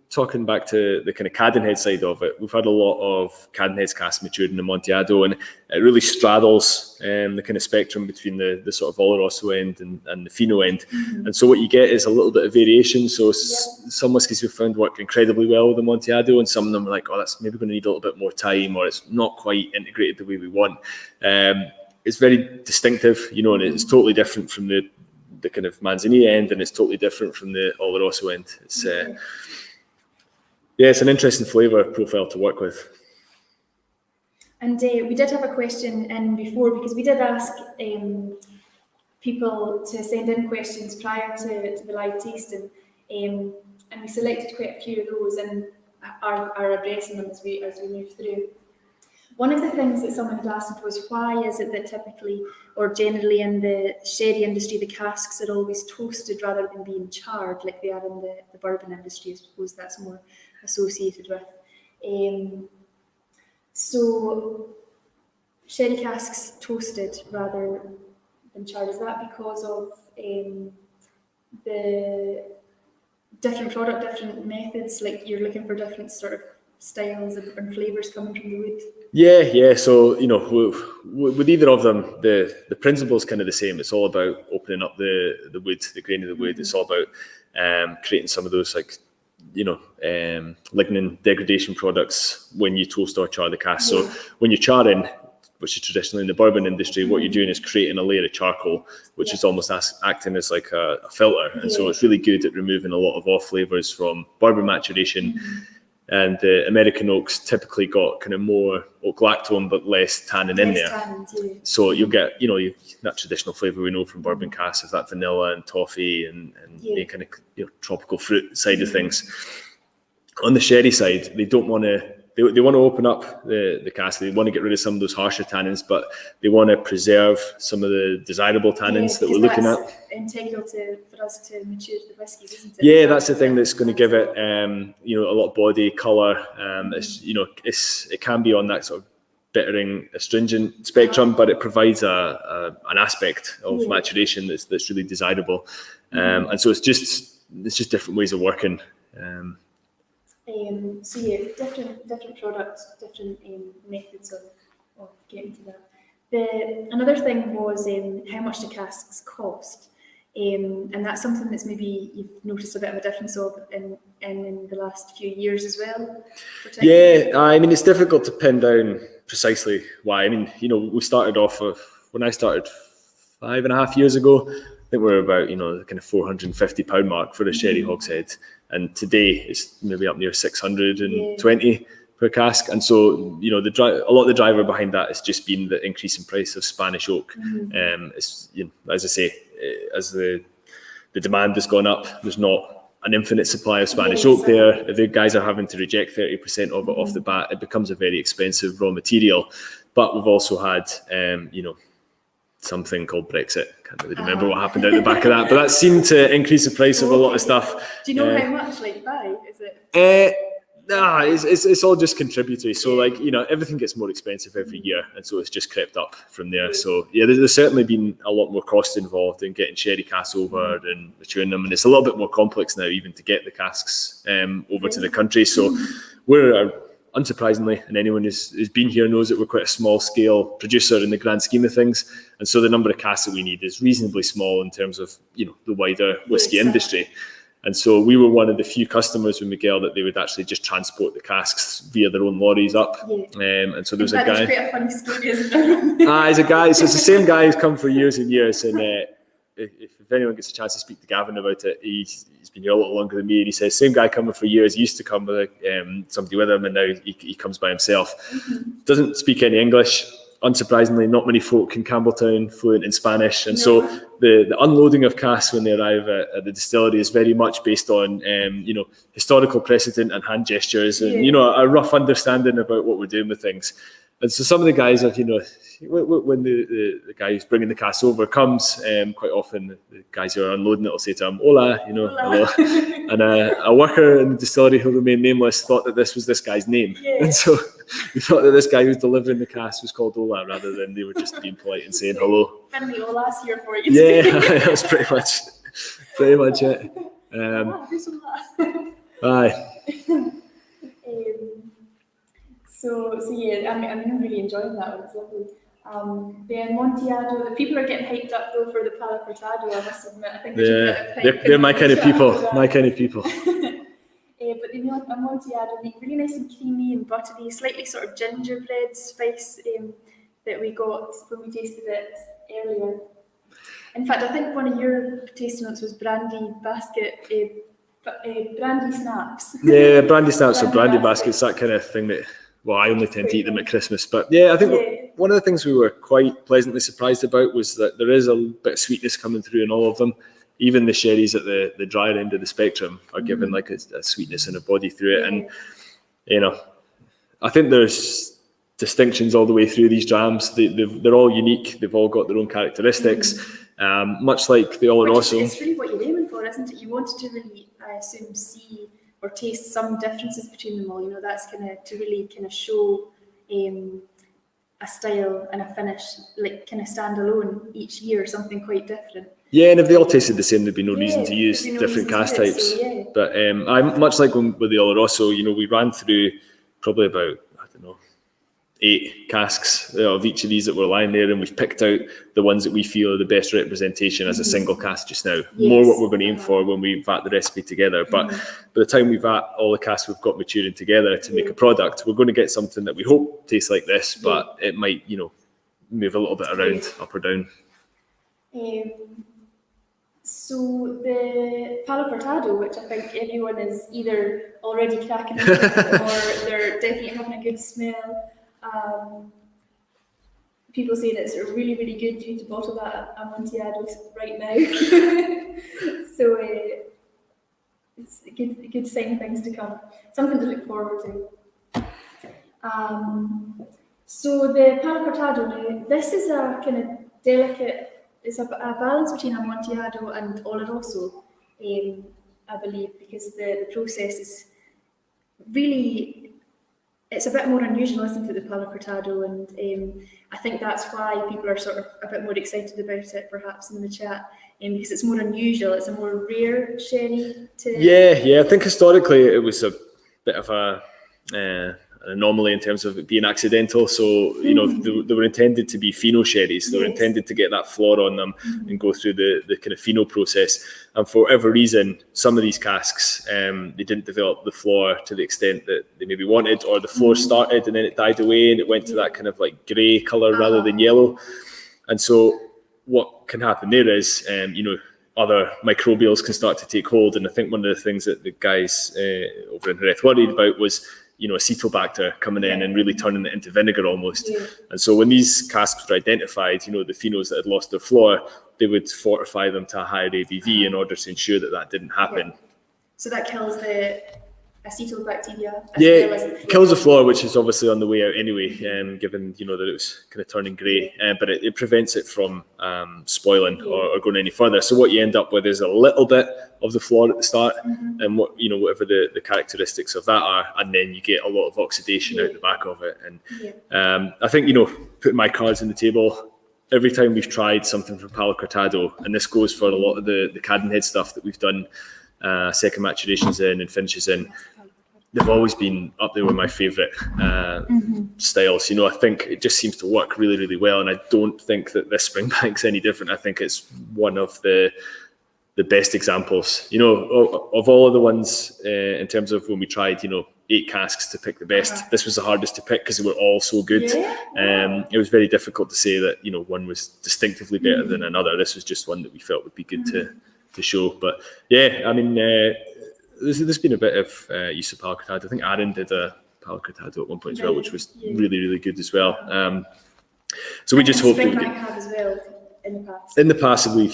talking back to the kind of Cadenhead side of it, we've had a lot of Cadenhead's casks matured in the Amontillado, and it really straddles the kind of spectrum between the sort of Oloroso end and the Fino end. And so what you get is a little bit of variation. So some whiskies we've found work incredibly well with the Amontillado, and some of them are like, that's maybe going to need a little bit more time, or it's not quite integrated the way we want. It's very distinctive, and it's totally different from the kind of Manzanilla end, and it's totally different from the Oloroso end. It's it's an interesting flavour profile to work with. And we did have a question in before, because we did ask people to send in questions prior to the live tasting, and we selected quite a few of those and are addressing them as we move through. One of the things that someone had asked was, why is it that typically or generally in the sherry industry the casks are always toasted rather than being charred like they are in the bourbon industry? I suppose that's more associated with. So sherry casks toasted rather than charred, is that because of the different product, different methods, like you're looking for different sort of styles and flavours coming from the wood? Yeah. So, with either of them, the principle is kind of the same. It's all about opening up the wood, the grain of the wood. It's all about creating some of those lignin degradation products when you toast or char the cask. So when you're charring, which is traditionally in the bourbon industry, what you're doing is creating a layer of charcoal, which is almost acting as like a filter. And so it's really good at removing a lot of off flavours from bourbon maturation. And the American oaks typically got kind of more oak lactone, but less tannin in there. So you'll get, that traditional flavour we know from bourbon casks of that vanilla and toffee and the kind of tropical fruit side of things. On the sherry side, they don't want to they want to open up the cask. They want to get rid of some of those harsher tannins, but they want to preserve some of the desirable tannins that we're looking at. Integral for us to mature the whiskies, isn't it? Yeah, that's the thing that's going to give it, a lot of body colour. It can be on that sort of bittering, astringent spectrum, but it provides an aspect of maturation that's really desirable. And so it's just different ways of working. Different products, different methods of getting to that. Another thing was how much the casks cost, and that's something that's maybe you've noticed a bit of a difference of in the last few years as well. Yeah, I mean, it's difficult to pin down precisely why. I mean, we started off when I started 5.5 years ago. I think we're about the kind of £450 mark for a sherry hogshead, and today it's maybe up near 620 per cask. And so a lot of the driver behind that has just been the increase in price of Spanish oak. It's, as I say, as the demand has gone up, there's not an infinite supply of Spanish oak there. If the guys are having to reject 30% of it off the bat, it becomes a very expensive raw material. But we've also had something called Brexit. Can't really remember what happened out the back of that, but that seemed to increase the price of a lot of stuff. Do you know how much, by? Is it? It's all just contributory. So everything gets more expensive every year, and so it's just crept up from there. So there's certainly been a lot more cost involved in getting sherry casks over and maturing them, and it's a little bit more complex now even to get the casks over to the country. So we're unsurprisingly, and anyone who's been here knows that we're quite a small scale producer in the grand scheme of things, and so the number of casks that we need is reasonably small in terms of the wider whiskey industry. And so we were one of the few customers with Miguel that they would actually just transport the casks via their own lorries up. And so there's a guy. That's quite a funny story, isn't it? He's a guy. So it's the same guy who's come for years and years. And if anyone gets a chance to speak to Gavin about it, he's been here a lot longer than me. And he says, same guy coming for years. He used to come with somebody with him, and now he comes by himself. Doesn't speak any English. Unsurprisingly, not many folk in Campbelltown fluent in Spanish, and so the unloading of casks when they arrive at the distillery is very much based on historical precedent and hand gestures, and a rough understanding about what we're doing with things. And so some of the guys have, when the guy who's bringing the casks over comes, quite often the guys who are unloading it will say to him, "Hola," hello. And a worker in the distillery who'll remain nameless thought that this was this guy's name, and so we thought that this guy who's delivering the casks was called Ola rather than they were just being polite and saying hello. Findlay Ola's here for you. Yeah, that's pretty much it. Aye. So I'm really enjoying that one. It's lovely. The Amontillado, the people are getting hyped up though for the Palo Cortado, I must admit. I think they're my kind of people. But the Amontillado, really nice and creamy and buttery, slightly sort of gingerbread spice that we got when we tasted it earlier. In fact, I think one of your tasting notes was brandy basket, brandy snaps. Yeah, brandy snaps or brandy baskets, that kind of thing that. Well, I only tend to eat them at Christmas, but I think one of the things we were quite pleasantly surprised about was that there is a bit of sweetness coming through in all of them. Even the sherries at the drier end of the spectrum are given like a sweetness and a body through it. And, I think there's distinctions all the way through these drams. They're all unique. They've all got their own characteristics, much like the Oloroso. It's really what you're aiming for, isn't it? You wanted to really, I assume, see or taste some differences between them all. That's to really show a style and a finish, like stand alone each year, something quite different. Yeah, and if they all tasted the same, there'd be no reason to use different cask types. So, but I'm much like with the Oloroso. We ran through probably about 8 casks of each of these that were lying there, and we've picked out the ones that we feel are the best representation as a single cask just now. More what we're going to aim for when we vat the recipe together. But by the time we vat all the casks we've got maturing together to make a product, we're going to get something that we hope tastes like this, but it might, move a little bit around, up or down. So the Palo Cortado, which I think everyone is either already cracking into or they're definitely having a good smell. People say that it's really, really good due to bottle that Amontillado right now. So it's a good sign of things to come. Something to look forward to. So the Palo Cortado now, this is a kind of delicate, it's a balance between Amontillado and Oloroso, I believe, because the process is really, it's a bit more unusual listening to the Palo Cortado, and I think that's why people are sort of a bit more excited about it, perhaps in the chat, because it's more unusual. It's a more rare sherry to. Yeah. I think historically it was a bit of an anomaly in terms of it being accidental. So they were intended to be Fino sherries. They were intended to get that floor on them and go through the kind of Fino process. And for whatever reason, some of these casks they didn't develop the floor to the extent that they maybe wanted, or the floor started and then it died away and it went to that kind of like grey colour rather than yellow. And so what can happen there is other microbials can start to take hold. And I think one of the things that the guys over in Jerez worried about was acetobacter coming in and really turning it into vinegar almost. And so when these casks were identified, the Finos that had lost their floor, they would fortify them to a higher ABV in order to ensure that didn't happen. So that kills the acetobacteria. It kills the floor, which is obviously on the way out anyway, given that it was kind of turning grey, but it prevents it from spoiling or going any further. So what you end up with is a little bit of the floor at the start, and whatever the characteristics of that are, and then you get a lot of oxidation out the back of it. And I think putting my cards on the table, every time we've tried something from Palo Cortado, and this goes for a lot of the Cadenhead stuff that we've done second maturations in and finishes in, they've always been up there with my favourite styles. I think it just seems to work really, really well, and I don't think that this Springbank's any different. I think it's one of the best examples, of all of the ones in terms of when we tried, 8 casks to pick the best. This was the hardest to pick because they were all so good. It was very difficult to say that one was distinctively better than another. This was just one that we felt would be good to show. But I mean, there's been a bit of use of Palo Cortado. I think Aaron did a Palo Cortado at one point as well, which was really, really good as well. So we just hope that we Springbank have as well in the past. In the past, I believe,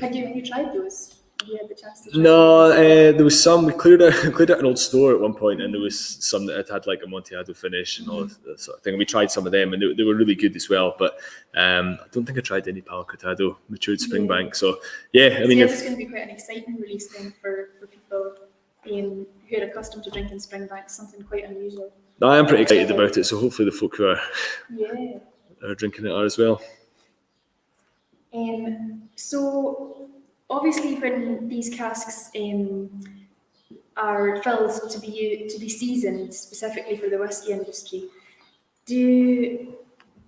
Have you tried those? Have you had the chance to try No, there was some. We cleared out an old store at one point, and there was some that had like a Amontillado finish and all that sort of thing. And we tried some of them, and they were really good as well. But I don't think I tried any Palo Cortado matured Springbank. So I mean, it's going to be quite an exciting release then for people who are accustomed to drinking Springbank, something quite unusual. I am pretty excited about it. So hopefully the folk who are drinking it are as well. So obviously, when these casks are filled to be seasoned specifically for the whisky industry, do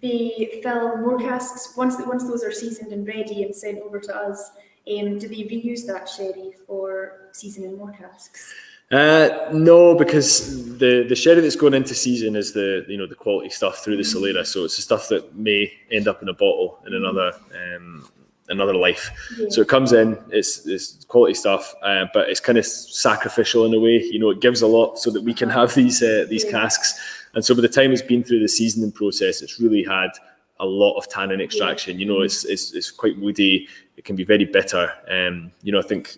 they fill more casks once those are seasoned and ready and sent over to us? Do they reuse that sherry for seasoning more casks? No, because the sherry that's going into season is the quality stuff through the Solera. So it's the stuff that may end up in a bottle in another life. So it comes in, it's quality stuff, but it's kind of sacrificial in a way. It gives a lot so that we can have these casks. And so by the time it's been through the seasoning process, it's really had a lot of tannin extraction. It's quite woody. It can be very bitter. I think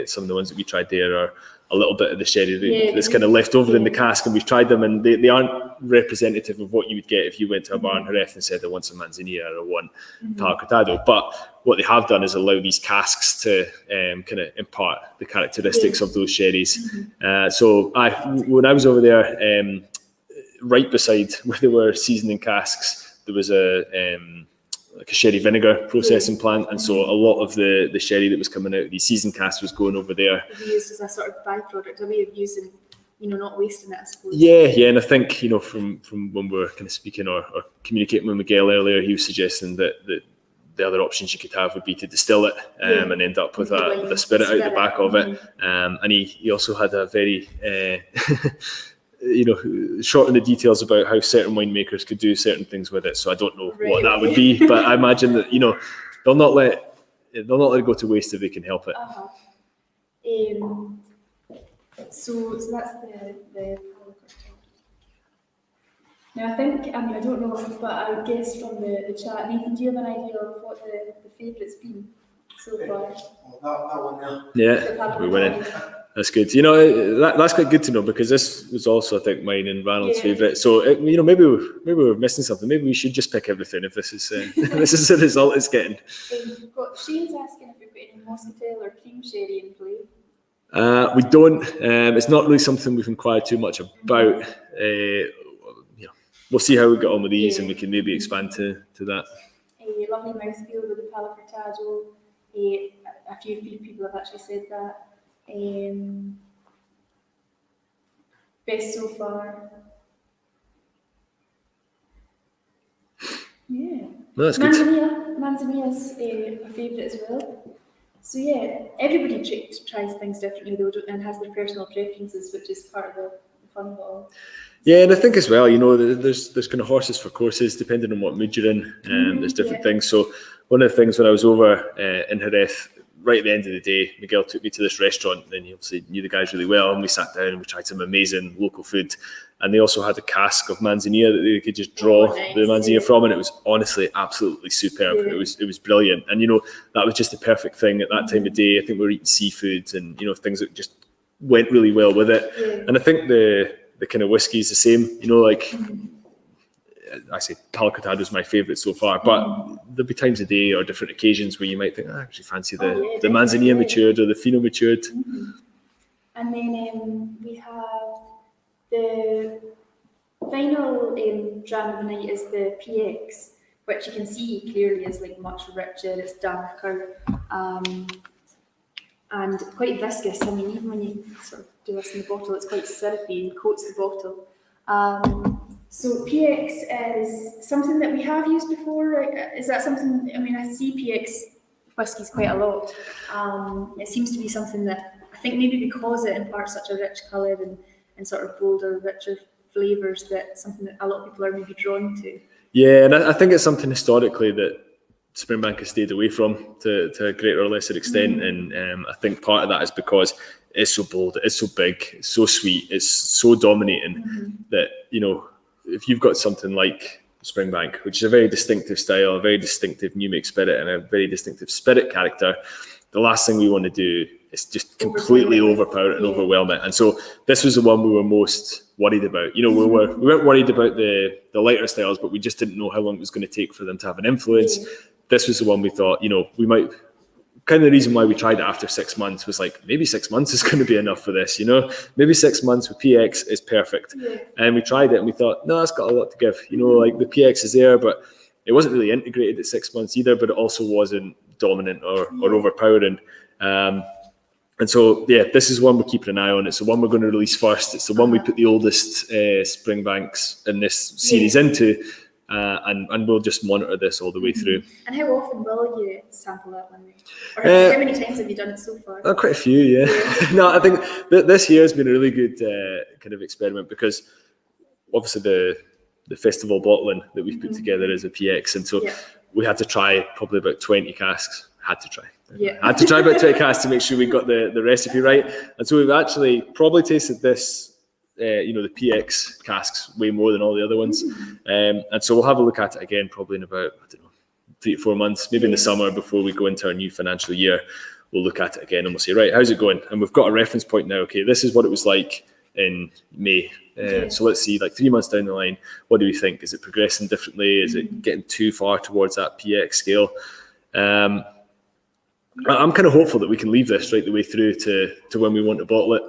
some of the ones that we tried there are a little bit of the sherry that's kind of left over in the cask, and we've tried them, and they aren't representative of what you would get if you went to a bar in Jerez and said I want some Manzanilla or I want Palo Cortado. But what they have done is allow these casks to kind of impart the characteristics of those sherries. So when I was over there, right beside where they were seasoning casks, there was a sherry vinegar processing plant, and so a lot of the sherry that was coming out of these seasoned casks was going over there. Used as a sort of byproduct, a way of using, not wasting it, I suppose. And I think from when we were kind of speaking or communicating with Miguel earlier, he was suggesting that the other options you could have would be to distill it and end up with a spirit out the back of it. And he also had a very short in the details about how certain winemakers could do certain things with it. So I don't know what that would be, but I imagine that they'll not let it go to waste if they can help it. So that's the. Now I think I don't know, but I would guess from the chat. Nathan, do you have an idea of what the favourite's been so far? That one there. Yeah, we're winning. That's good. You know, that's quite good to know, because this was also, I think, mine and Ranald's favourite. So you know, maybe we're missing something. Maybe we should just pick everything if this is this is the result it's getting. We've got Shane's asking if we've got any muscatel or cream sherry in play. We don't. It's not really something we've inquired too much about. You know, we'll see how we get on with these, and we can maybe expand to that. A lovely mouthfeel with the Palo Cortado. A few people have actually said that. Best so far. Yeah. No, that's good. Manzanilla's a favourite as well. So yeah, everybody tries things differently though, and has their personal preferences, which is part of the fun of it all. Yeah, and I think as well, you know, there's kind of horses for courses depending on what mood you're in. There's different things. So one of the things when I was over in Jerez, right at the end of the day, Miguel took me to this restaurant, and he obviously knew the guys really well, and we sat down and we tried some amazing local food. And they also had a cask of Manzanilla that they could just draw the Manzanilla from, and it was honestly absolutely superb. Yeah. It was brilliant, and you know, that was just the perfect thing at that time of day. I think we were eating seafood and, you know, things that just went really well with it. Yeah. And I think the kind of whiskey is the same. You know, like I say, Palo Cortado is my favourite so far, but there'll be times a day or different occasions where you might think, I actually fancy the Manzanilla matured or the Fino matured. And then we have the final dram of the night is the PX, which you can see clearly is like much richer, it's darker, and quite viscous. I mean, even when you sort of do this in the bottle, it's quite syrupy and coats the bottle. So PX is something that we have used before. Is that something? I mean, I see PX whiskies quite a lot. It seems to be something that I think maybe because it imparts such a rich colour and sort of bolder, richer flavours, that something that a lot of people are maybe drawn to. Yeah, and I think it's something historically that Springbank has stayed away from to a greater or lesser extent, and I think part of that is because it's so bold, it's so big, it's so sweet, it's so dominating that, you know, if you've got something like Springbank, which is a very distinctive style, a very distinctive new make spirit, and a very distinctive spirit character, the last thing we want to do is just completely overpower it and overwhelm it. And so this was the one we were most worried about. You know, we weren't worried about the lighter styles, but we just didn't know how long it was going to take for them to have an influence. This was the one we thought, you know, we might. Kind of the reason why we tried it after 6 months was like, maybe 6 months is going to be enough for this, you know? Maybe 6 months with PX is perfect. And we tried it and we thought, no, it's got a lot to give. You know, like the PX is there, but it wasn't really integrated at 6 months either, but it also wasn't dominant or overpowering. And so, yeah, this is one we're keeping an eye on. It's the one we're going to release first. It's the one we put the oldest Springbanks in this series into. And we'll just monitor this all the way through. And how often will you sample that one? Or how many times have you done it so far? Quite a few, yeah. No, I think this year has been a really good kind of experiment, because obviously the festival bottling that we've put together is a PX, and so we had to try probably about 20 casks. Had to try about 20 casks to make sure we got the recipe right. And so we've actually probably tasted this. You know, the PX casks way more than all the other ones, and so we'll have a look at it again probably in about, I don't know, 3 to 4 months, maybe in the summer before we go into our new financial year. We'll look at it again and we'll say, right, how's it going? And we've got a reference point now. Okay, this is what it was like in May. So let's see, like 3 months down the line, what do we think? Is it progressing differently? Is it getting too far towards that PX scale? I'm kind of hopeful that we can leave this right the way through to when we want to bottle it.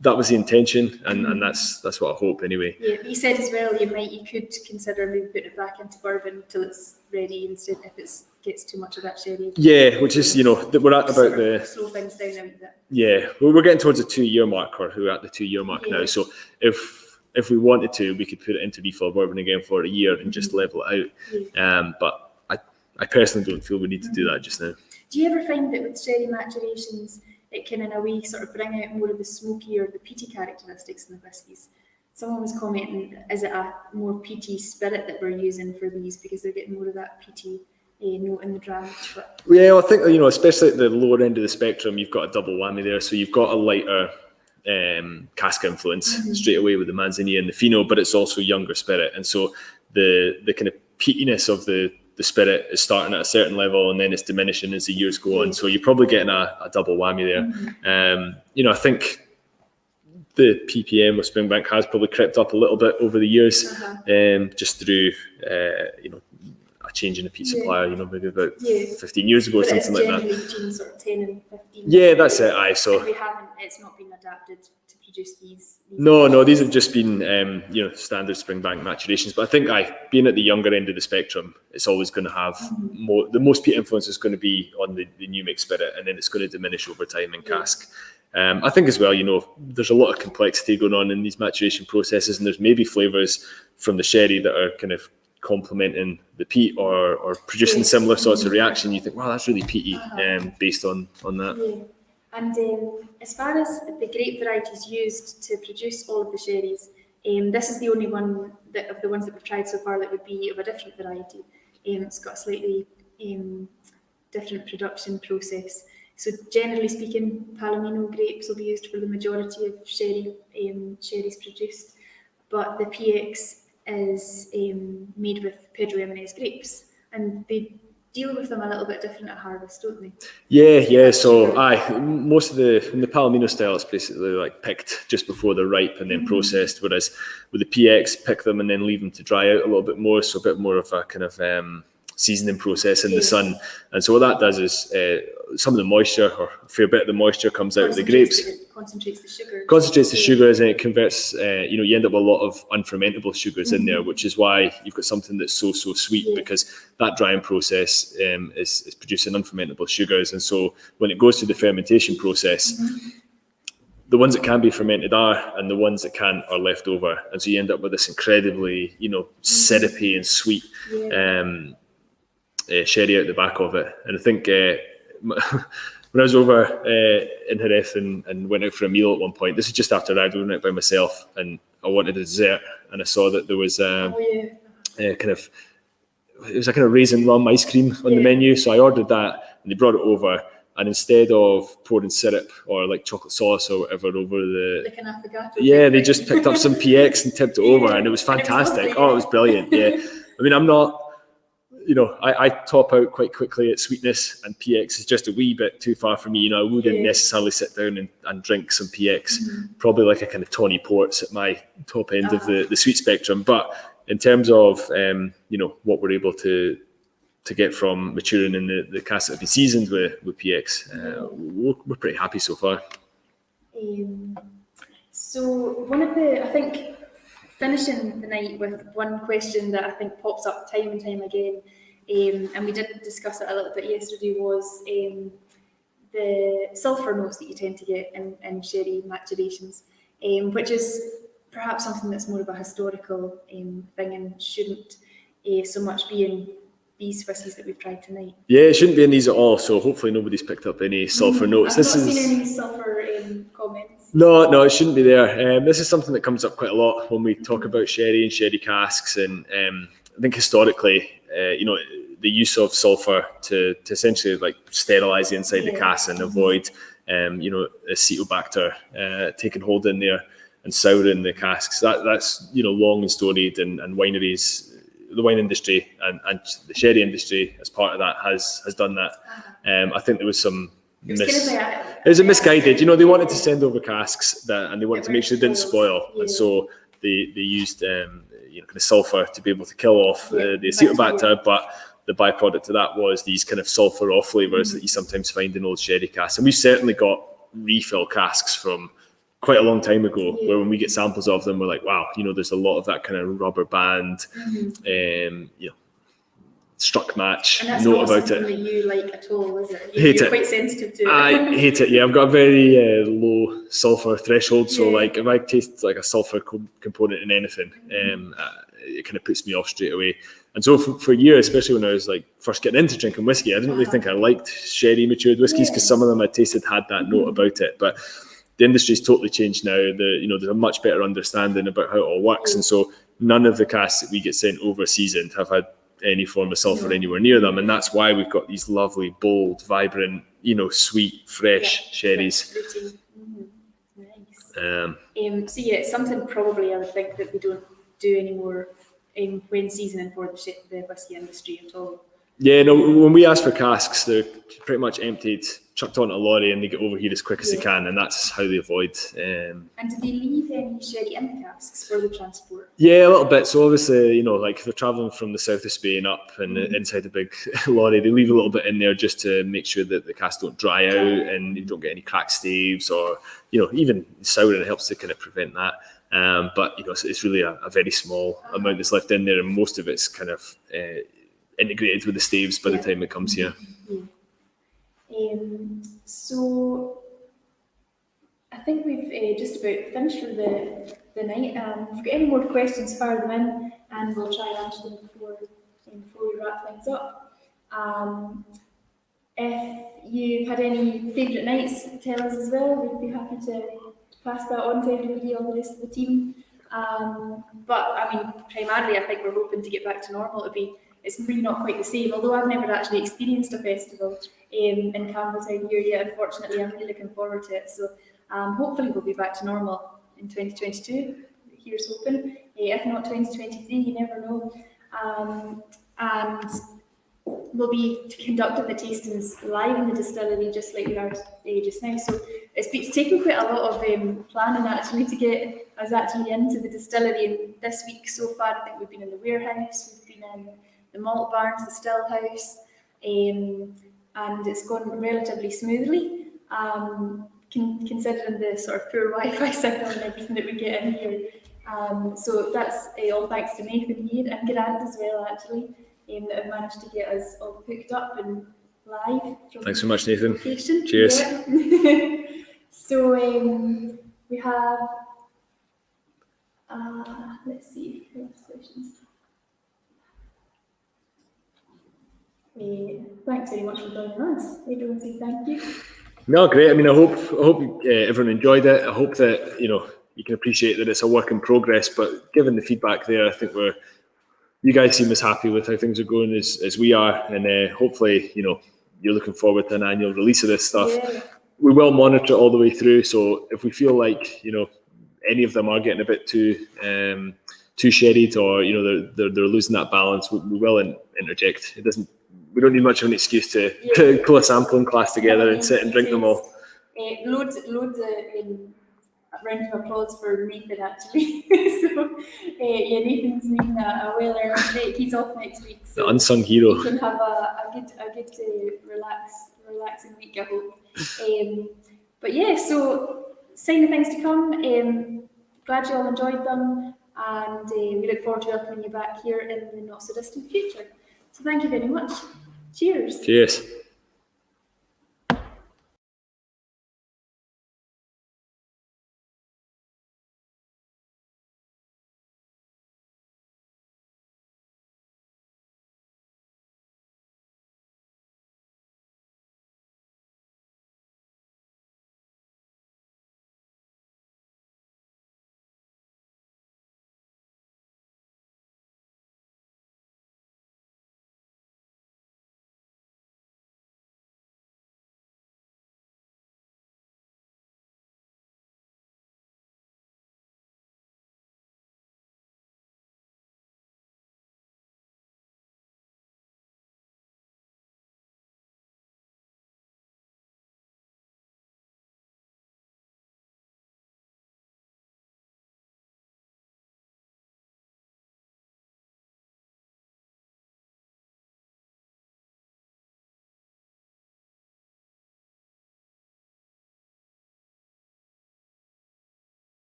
That was the intention, and that's what I hope anyway. Yeah, you said as well you could consider maybe putting it back into bourbon until it's ready, instead if it gets too much of that sherry. Yeah, which is, you know, we're at about the slow things down a wee bit. Yeah, we're getting towards the 2-year mark, or we're at the 2-year mark now. So if we wanted to, we could put it into refill bourbon again for a year and just level it out. But I personally don't feel we need to do that just now. Do you ever find that with sherry maturations, it can in a way sort of bring out more of the smoky or the peaty characteristics in the whiskies? Someone was commenting, is it a more peaty spirit that we're using for these because they're getting more of that peaty note in the dram? Yeah, well, I think, you know, especially at the lower end of the spectrum, you've got a double whammy there. So you've got a lighter cask influence straight away with the Manzanilla and the Fino, but it's also younger spirit. And so the kind of peatiness of the the spirit is starting at a certain level and then it's diminishing as the years go on. So you're probably getting a double whammy there. You know, I think the ppm of Springbank has probably crept up a little bit over the years, just through you know, a change in the peat supplier, you know, maybe about 15 years ago or something like that. Between sort of 10 and 15. Yeah, that's it. Aye, so it's not been adapted to produce these. No, these have just been you know, standard Springbank maturations. But I think being at the younger end of the spectrum, it's always going to have the most peat influence is going to be on the new mix spirit, and then it's going to diminish over time in cask. I think as well, you know, there's a lot of complexity going on in these maturation processes, and there's maybe flavours from the sherry that are kind of complementing the peat or producing similar sorts of reaction. You think, wow, that's really peaty, based on that. Yeah. And as far as the grape varieties used to produce all of the sherries, this is the only one of the ones that we've tried so far that would be of a different variety. It's got a slightly different production process. So generally speaking, Palomino grapes will be used for the majority of sherries produced, but the PX is made with Pedro Ximénez grapes, and they deal with them a little bit different at harvest, don't they? Yeah. So most of the Palomino style is basically like picked just before they're ripe and then processed, whereas with the PX, pick them and then leave them to dry out a little bit more, so a bit more of a kind of seasoning process in the sun. And so what that does is some of the moisture, or a fair bit of the moisture, comes out of the grapes. Concentrates the sugar. Concentrates the sugars, and it converts, you know, you end up with a lot of unfermentable sugars in there, which is why you've got something that's so sweet, because that drying process is producing unfermentable sugars. And so when it goes through the fermentation process, the ones that can be fermented are, and the ones that can't are left over. And so you end up with this incredibly, you know, syrupy and sweet sherry out the back of it. And I think when I was over in Jerez and went out for a meal at one point, this is just after I'd gone out by myself, and I wanted a dessert, and I saw that there was it was a kind of raisin rum ice cream on the menu. So I ordered that, and they brought it over, and instead of pouring syrup or like chocolate sauce or whatever over like an affogato, they just picked up some PX and tipped it over, and it was fantastic. It was brilliant. I mean, I'm not, you know, I top out quite quickly at sweetness, and PX is just a wee bit too far for me. You know, I wouldn't necessarily sit down and drink some PX, probably like a kind of tawny ports at my top end of the sweet spectrum. But in terms of, you know, what we're able to get from maturing in the casks that have been seasoned with PX, we're pretty happy so far. So one of I think, finishing the night with one question that I think pops up time and time again, and we did discuss it a little bit yesterday, was the sulphur notes that you tend to get in sherry maturations, which is perhaps something that's more of a historical thing and shouldn't so much be in these whiskies that we've tried tonight. Yeah, it shouldn't be in these at all, so hopefully nobody's picked up any sulphur notes. I've not seen any sulphur comments. No, it shouldn't be there. This is something that comes up quite a lot when we talk about sherry and sherry casks, and I think historically, you know, the use of sulphur to essentially like sterilise the inside the cask and avoid, you know, Acetobacter taking hold in there and souring the casks. That's, you know, long and storied, and wineries, the wine industry and the sherry industry as part of that has done that. I think there was some it was a misguided, you know, they wanted to send over casks and they wanted to make sure they didn't spoil, and so they used you know, kind of sulphur to be able to kill off the Acetobacter, but the byproduct of that was these kind of sulphur off flavours that you sometimes find in old sherry casks. And we've certainly got refill casks from quite a long time ago, where when we get samples of them, we're like, wow, you know, there's a lot of that kind of rubber band, you know, struck match note about it. And that's not something that you like at all, is it? You're quite sensitive to it. I hate it, I've got a very low sulphur threshold, so like if I taste like a sulphur component in anything, it kind of puts me off straight away. And so for years, especially when I was like first getting into drinking whiskey, I didn't really think I liked sherry matured whiskies, because some of them I tasted had that note about it. But the industry's totally changed now. You know, there's a much better understanding about how it all works, and so none of the casks that we get sent over seasoned have had any form of sulphur anywhere near them, and that's why we've got these lovely, bold, vibrant, you know, sweet, fresh sherries. Nice. So it's something probably I would think that we don't do anymore when seasoning for the whisky industry at all. Yeah, no, when we ask for casks, they're pretty much emptied, chucked onto a lorry, and they get over here as quick as they can, and that's how they avoid. And do they leave any sherry in the casks for the transport? Yeah, a little bit. So obviously, like if they're travelling from the south of Spain up and inside a big lorry, they leave a little bit in there just to make sure that the casks don't dry out and you don't get any cracked staves, or even souring. It helps to kind of prevent that. But it's really a very small amount that's left in there, and most of it's kind of integrated with the staves by the time it comes here. So I think we've just about finished for the night. If you've got any more questions, fire them in, and we'll try and answer them before we wrap things up. If you've had any favourite nights, tell us as well. We'd be happy to pass that on to everybody on the rest of the team. But I mean, primarily, I think we're hoping to get back to normal. It's really not quite the same, although I've never actually experienced a festival in Campbelltown here yet. Unfortunately, I'm really looking forward to it. So hopefully we'll be back to normal in 2022. Here's hoping. If not 2023, you never know. And we'll be conducting the tastings live in the distillery, just like we are just now. So it's taken quite a lot of planning actually to get us actually into the distillery. And this week so far, I think we've been in the warehouse, we've been in the malt barns, the still house, and it's gone relatively smoothly, considering the sort of poor Wi-Fi signal and everything that we get in here. So that's all thanks to Nathan here and Grant as well, actually, that have managed to get us all hooked up and live. Thanks so much, Nathan. Location. Cheers. Yeah. So we have, let's see, questions. Thanks very much for joining us. Everyone say thank you. No, great. I mean, I hope everyone enjoyed it. I hope that you can appreciate that it's a work in progress. But given the feedback there, I think you guys seem as happy with how things are going as we are, and hopefully you're looking forward to an annual release of this stuff. Yeah. We will monitor it all the way through. So if we feel like any of them are getting a bit too sherried, or they're losing that balance, we will interject. We don't need much of an excuse to pull a sampling class together and sit and drink them all. Loads of round of applause for Nathan, actually. So, Nathan's been a well-earned break. He's off next week. So the unsung hero. He can have a good relaxing week, I hope. But yeah, so sign of things to come. Glad you all enjoyed them, and we look forward to welcoming you back here in the not-so-distant future. So thank you very much. Cheers. Cheers.